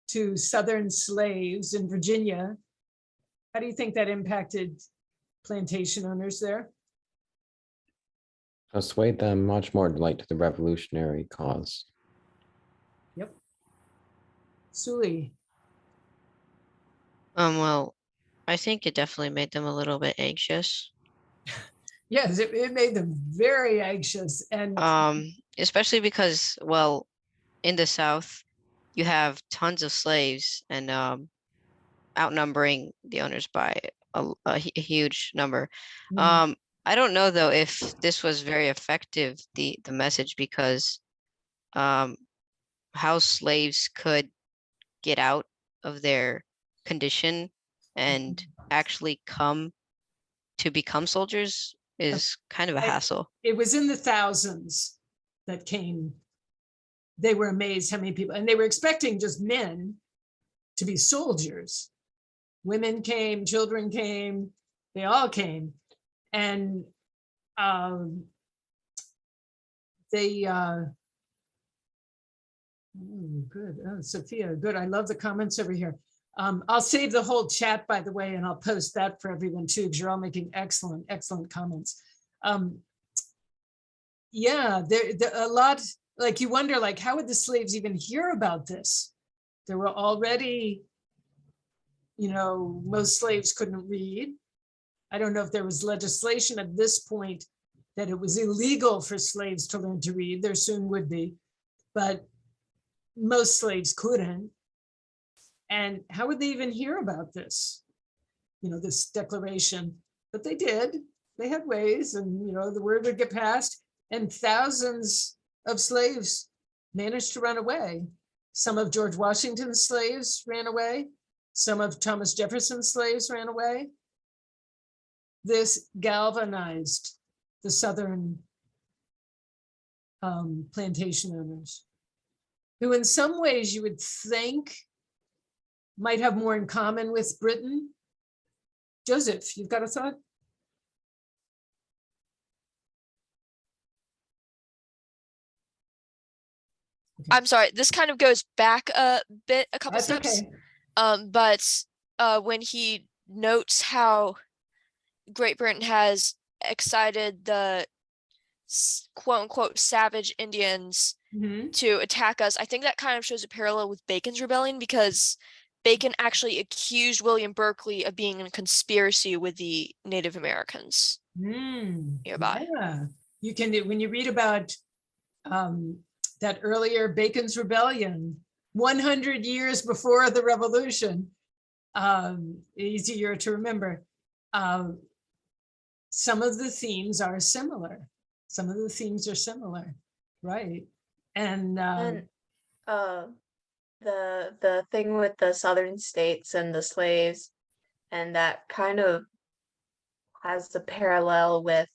to Southern slaves in Virginia, how do you think that impacted plantation owners there? Swayed them much more like to the revolutionary cause. Yep. Sully. Well, I think it definitely made them a little bit anxious. Yes, it made them very anxious, and especially because, well, in the South, you have tons of slaves and outnumbering the owners by a huge number. I don't know though if this was very effective, the message, because how slaves could get out of their condition and actually come to become soldiers is kind of a hassle. It was in the thousands that came. They were amazed how many people, and they were expecting just men to be soldiers. Women came, children came, they all came. And good. Oh, Sophia, good. I love the comments over here. I'll save the whole chat, by the way, and I'll post that for everyone too, because you're all making excellent, excellent comments. Yeah, there a lot, like you wonder, like, how would the slaves even hear about this? There were already, most slaves couldn't read. I don't know if there was legislation at this point that it was illegal for slaves to learn to read. There soon would be, but most slaves couldn't. And how would they even hear about this? This declaration, but they did. They had ways, and the word would get passed, and thousands of slaves managed to run away. Some of George Washington's slaves ran away. Some of Thomas Jefferson's slaves ran away. This galvanized the Southern plantation owners, who in some ways you would think might have more in common with Britain. Joseph, you've got a thought? I'm sorry, this kind of goes back a bit, a couple That's steps. okay. But when he notes how Great Britain has excited the quote unquote savage Indians to attack us, I think that kind of shows a parallel with Bacon's rebellion, because Bacon actually accused William Berkeley of being in a conspiracy with the Native Americans nearby. Yeah, you can, when you read about that earlier Bacon's rebellion, 100 years before the revolution, easier to remember. Some of the themes are similar. right. And The thing with the southern states and the slaves, and that kind of has the parallel with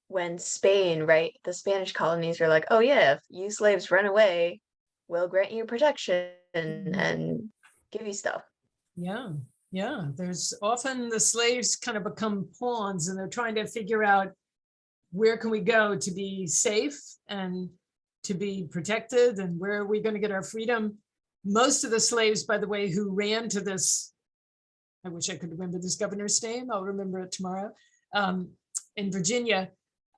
when Spain, right? The Spanish colonies were like, oh yeah, if you slaves run away, we'll grant you protection and give you stuff. yeah, yeah. There's often the slaves kind of become pawns and they're trying to figure out where can we go to be safe and to be protected, and where are we going to get our freedom? Most of the slaves, by the way, who ran to this, I wish I could remember this governor's name, I'll remember it tomorrow, in Virginia,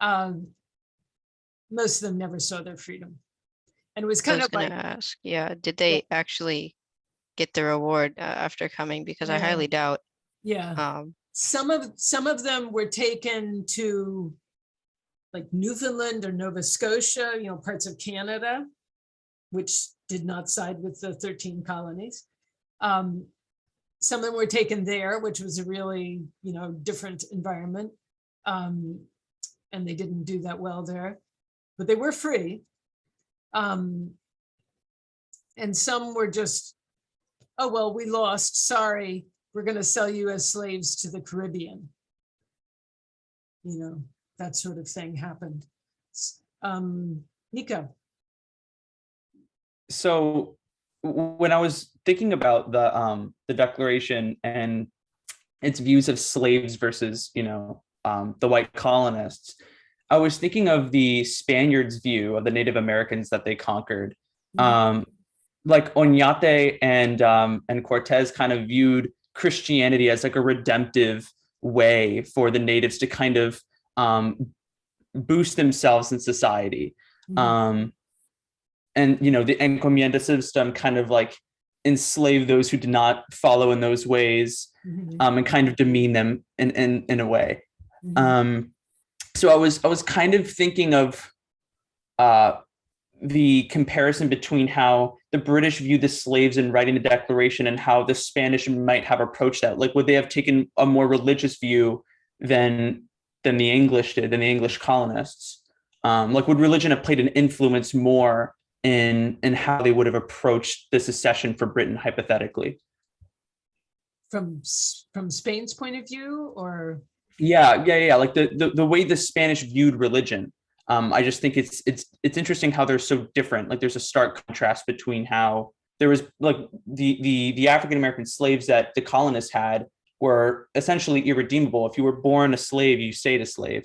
most of them never saw their freedom. And it was I kind was of gonna like, ask, yeah, did they actually get the reward after coming? Because I highly doubt. yeah, some of them were taken to like Newfoundland or Nova Scotia, you know, parts of Canada, which did not side with the 13 colonies. Some of them were taken there, which was a really, you know, different environment. And they didn't do that well there, but they were free. And some were just, oh, well, we lost, sorry, we're going to sell you as slaves to the Caribbean. You know, that sort of thing happened. Nico. So when I was thinking about the Declaration and its views of slaves versus, you know, the white colonists, I was thinking of the Spaniards' view of the Native Americans that they conquered. Like Oñate and Cortez kind of viewed Christianity as like a redemptive way for the natives to kind of boost themselves in society. And, you know, the encomienda system kind of like enslaved those who did not follow in those ways, and kind of demean them in a way. So I was kind of thinking of the comparison between how the British viewed the slaves in writing the Declaration and how the Spanish might have approached that. Like, would they have taken a more religious view than the English did, than the English colonists? Like, would religion have played an influence more in how they would have approached the secession for Britain, hypothetically? From Spain's point of view, or? Yeah. Like the way the Spanish viewed religion. I just think it's interesting how they're so different. Like, there's a stark contrast between how there was like the African American slaves that the colonists had were essentially irredeemable. If you were born a slave, you stayed a slave.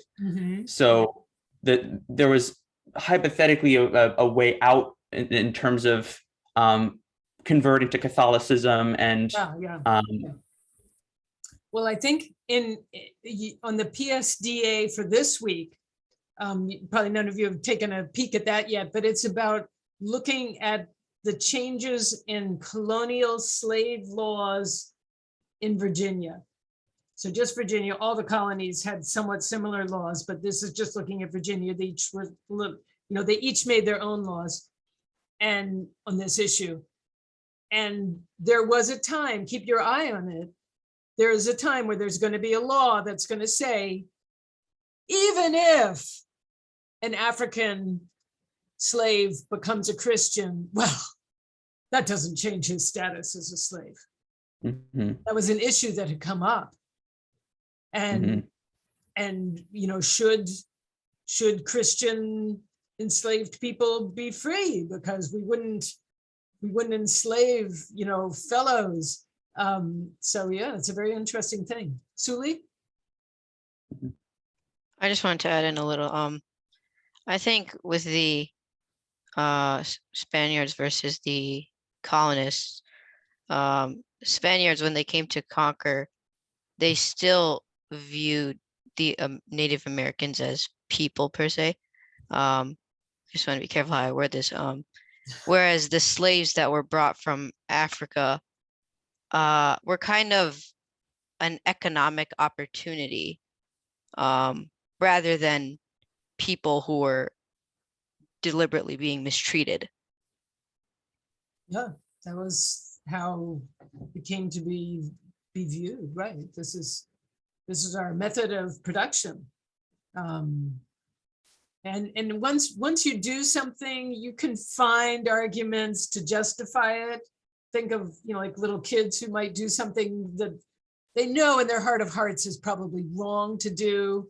So that there was hypothetically a way out in terms of converting to Catholicism and Well, I think on the PSDA for this week, probably none of you have taken a peek at that yet, but it's about looking at the changes in colonial slave laws in Virginia. So just Virginia, all the colonies had somewhat similar laws, but this is just looking at Virginia. They each were, you know, they each made their own laws and on this issue. And there was a time, keep your eye on it, there is a time where there's going to be a law that's going to say, even if an African slave becomes a Christian, well, that doesn't change his status as a slave. That was an issue that had come up. And you know, should Christian enslaved people be free, because we wouldn't enslave, you know, fellows. So yeah, it's a very interesting thing. Suli? I just wanted to add in a little. I think with the Spaniards versus the colonists, Spaniards, when they came to conquer, they still viewed the Native Americans as people per se. Just want to be careful how I word this. Whereas the slaves that were brought from Africa were kind of an economic opportunity, rather than people who were deliberately being mistreated. Yeah, that was how it came to be viewed, right? This is our method of production. And once you do something, you can find arguments to justify it. Think of, like little kids who might do something that they know in their heart of hearts is probably wrong to do,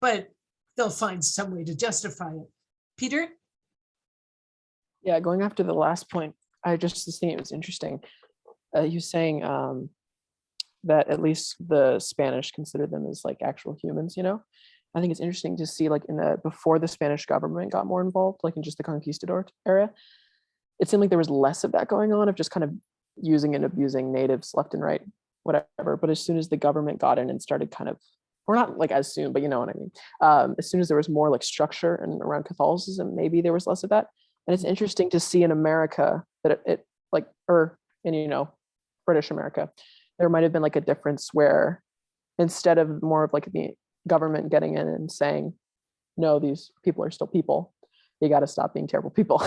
but they'll find some way to justify it. Peter? Yeah, going after the last point, I just think it was interesting. You saying that at least the Spanish consider them as like actual humans, I think it's interesting to see like before the Spanish government got more involved, like in just the conquistador era, it seemed like there was less of that going on, of just kind of using and abusing natives left and right, whatever. But as soon as the government got in and started kind of, or not like as soon, but you know what I mean. As soon as there was more like structure and around Catholicism, maybe there was less of that. And it's interesting to see in America that it like, or in, British America, there might have been like a difference where instead of more of like the government getting in and saying, no, these people are still people, you got to stop being terrible people.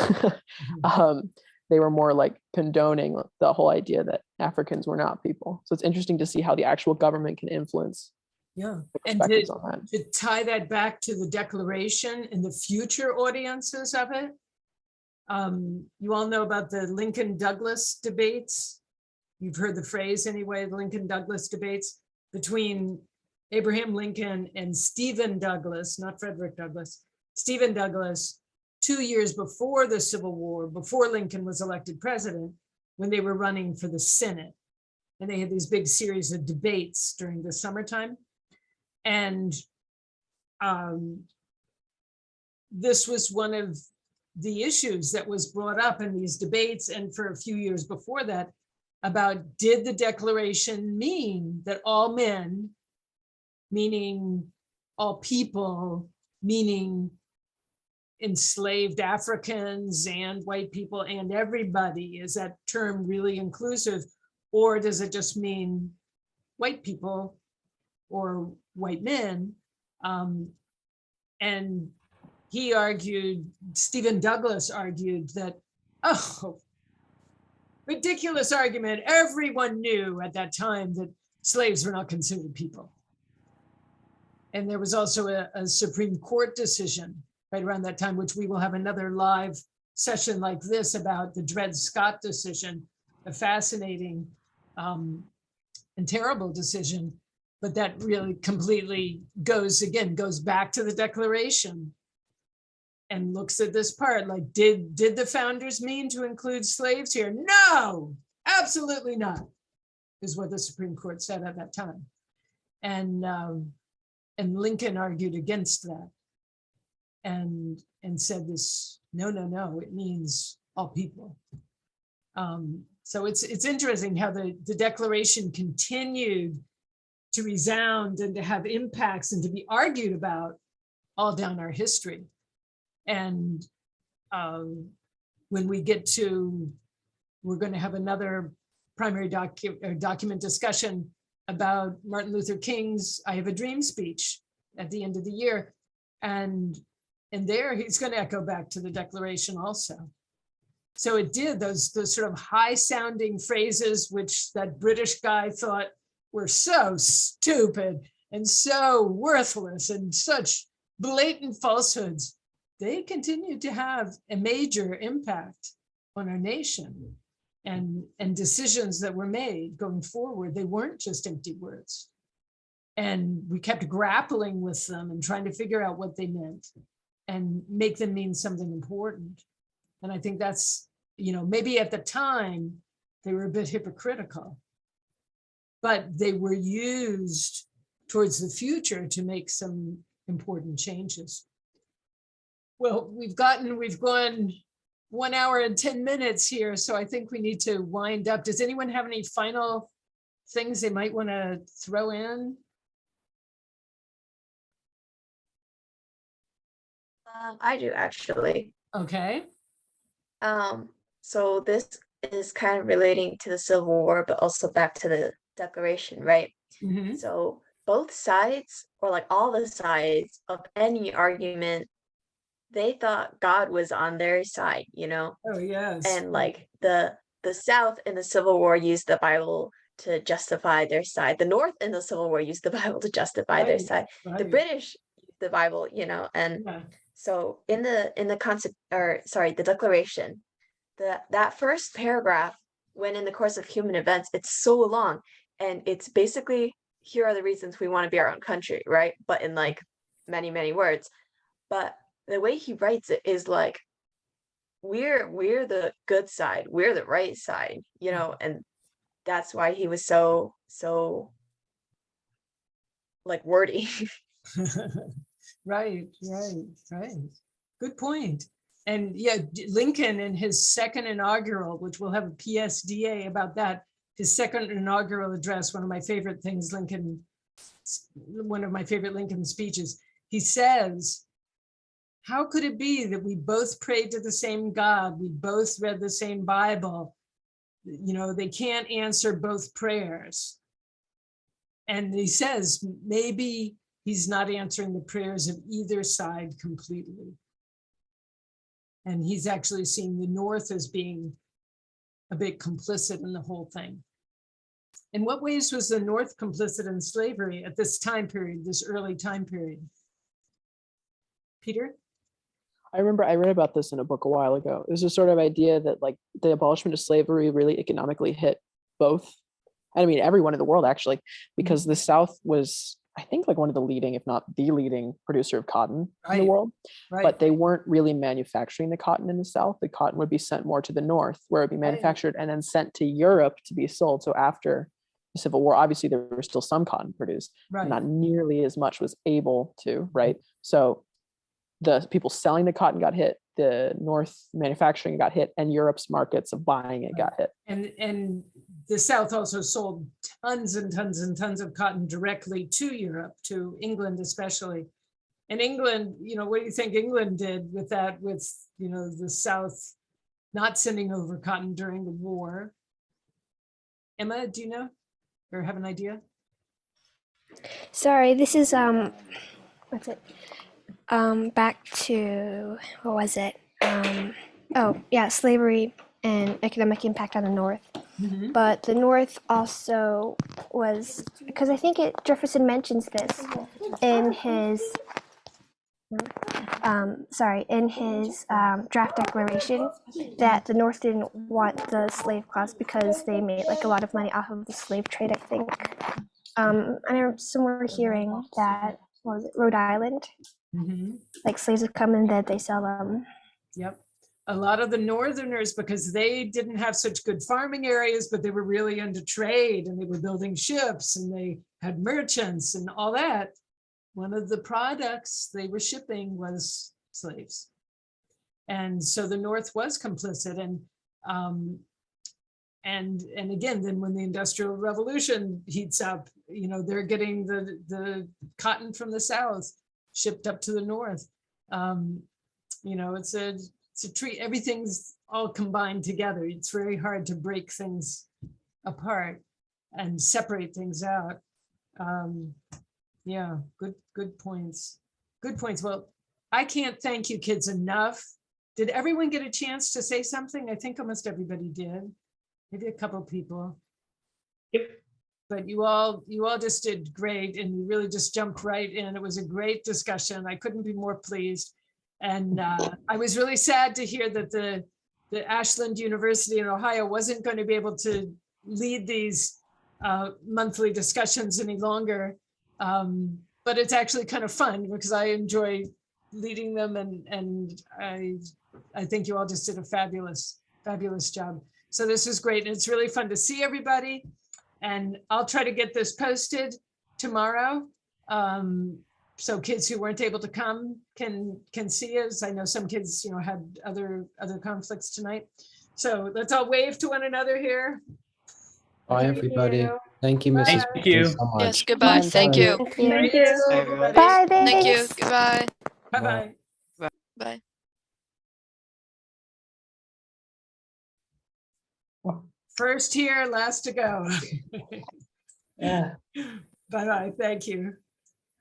They were more like condoning the whole idea that Africans were not people. So it's interesting to see how the actual government can influence. Yeah, and to tie that back to the Declaration and the future audiences of it. You all know about the Lincoln-Douglas debates. You've heard the phrase anyway, the Lincoln-Douglas debates between Abraham Lincoln and Stephen Douglas, not Frederick Douglass, Stephen Douglas, 2 years before the Civil War, before Lincoln was elected president, when they were running for the Senate. And they had these big series of debates during the summertime. And this was one of the issues that was brought up in these debates, and for a few years before that, about did the Declaration mean that all men, meaning all people, meaning enslaved Africans and white people and everybody, is that term really inclusive, or does it just mean white people or white men? And he argued, Stephen Douglas argued that, oh, ridiculous argument. Everyone knew at that time that slaves were not considered people. And there was also a Supreme Court decision right around that time, which we will have another live session like this about, the Dred Scott decision, a fascinating and terrible decision, but that really completely goes back to the Declaration and looks at this part, like, did the founders mean to include slaves here? No, absolutely not, is what the Supreme Court said at that time. And Lincoln argued against that and said this, no, it means all people. So it's interesting how the Declaration continued to resound and to have impacts and to be argued about all down our history. And when we get to, we're going to have another primary document discussion about Martin Luther King's I Have a Dream speech at the end of the year. And there he's going to echo back to the Declaration also. So it did, those sort of high sounding phrases, which that British guy thought were so stupid and so worthless and such blatant falsehoods, they continued to have a major impact on our nation, and decisions that were made going forward. They weren't just empty words. And we kept grappling with them and trying to figure out what they meant and make them mean something important. And I think that's, maybe at the time they were a bit hypocritical, but they were used towards the future to make some important changes. Well, we've gone 1 hour and 10 minutes here, so I think we need to wind up. Does anyone have any final things they might want to throw in? I do, actually. Okay. So this is kind of relating to the Civil War, but also back to the Declaration, right? Mm-hmm. So both sides, or like all the sides of any argument, they thought God was on their side, Oh, yes. And like the South in the Civil War used the Bible to justify their side. The North in the Civil War used the Bible to justify their side. The British used the Bible, and So in the concept, or sorry, the Declaration, that first paragraph, when in the course of human events, it's so long, and it's basically, here are the reasons we want to be our own country, right? But in like many, many words. But the way he writes it is like, we're the good side, we're the right side, you know, and that's why he was so like wordy. Right. Good point. And yeah, Lincoln in his second inaugural, which we'll have a PSDA about that, his second inaugural address, one of my favorite Lincoln speeches, he says, how could it be that we both prayed to the same God, we both read the same Bible, you know, they can't answer both prayers? And he says, maybe he's not answering the prayers of either side completely. And he's actually seeing the North as being a bit complicit in the whole thing. In what ways was the North complicit in slavery at this time period, this early time period? Peter? I remember I read about this in a book a while ago. It was a sort of idea that like the abolishment of slavery really economically hit both, I mean, everyone in the world actually, because the South was, I think, like one of the leading, if not the leading producer of cotton in the world, but they weren't really manufacturing the cotton in the South. The cotton would be sent more to the North, where it would be manufactured and then sent to Europe to be sold. So after the Civil War, obviously there was still some cotton produced, not nearly as much was able to, right? So the people selling the cotton got hit, the North manufacturing got hit, and Europe's markets of buying it got hit. And the South also sold tons and tons and tons of cotton directly to Europe, to England especially. And England, you know, what do you think England did with that, with, you know, the South not sending over cotton during the war? Emma, do you know or have an idea? Sorry, this is what's it? Back to, what was it? Oh yeah, slavery and economic impact on the North. But the North also was, because I think Jefferson mentions this in his draft declaration, that the North didn't want the slave class because they made like a lot of money off of the slave trade, I think. I remember somewhere hearing that, what was it, Rhode Island? Like slaves would come and then they sell them. Yep. A lot of the Northerners, because they didn't have such good farming areas, but they were really into trade and they were building ships and they had merchants and all that. One of the products they were shipping was slaves. And so the North was complicit. And again, then when the Industrial Revolution heats up, you know, they're getting the cotton from the South shipped up to the North. You know, it's a treat, everything's all combined together. It's very hard to break things apart and separate things out. Yeah, good points. Good points. Well, I can't thank you kids enough. Did everyone get a chance to say something? I think almost everybody did. Maybe a couple people. Yep. But you all just did great, and you really just jumped right in. It was a great discussion. I couldn't be more pleased. And I was really sad to hear that the Ashland University in Ohio wasn't going to be able to lead these monthly discussions any longer. But it's actually kind of fun because I enjoy leading them, and I think you all just did a fabulous job. So this is great, and it's really fun to see everybody. And I'll try to get this posted tomorrow, so kids who weren't able to come can see us. I know some kids, you know, had other conflicts tonight. So let's all wave to one another here. Bye, everybody. Thank you, Mrs. Thank Bailey, so much. Yes, goodbye. Thank you. Thank you. Everybody. Bye, Thank you. thanks. Goodbye. Bye-bye. Bye. First here, last to go. Yeah. Bye-bye. Thank you.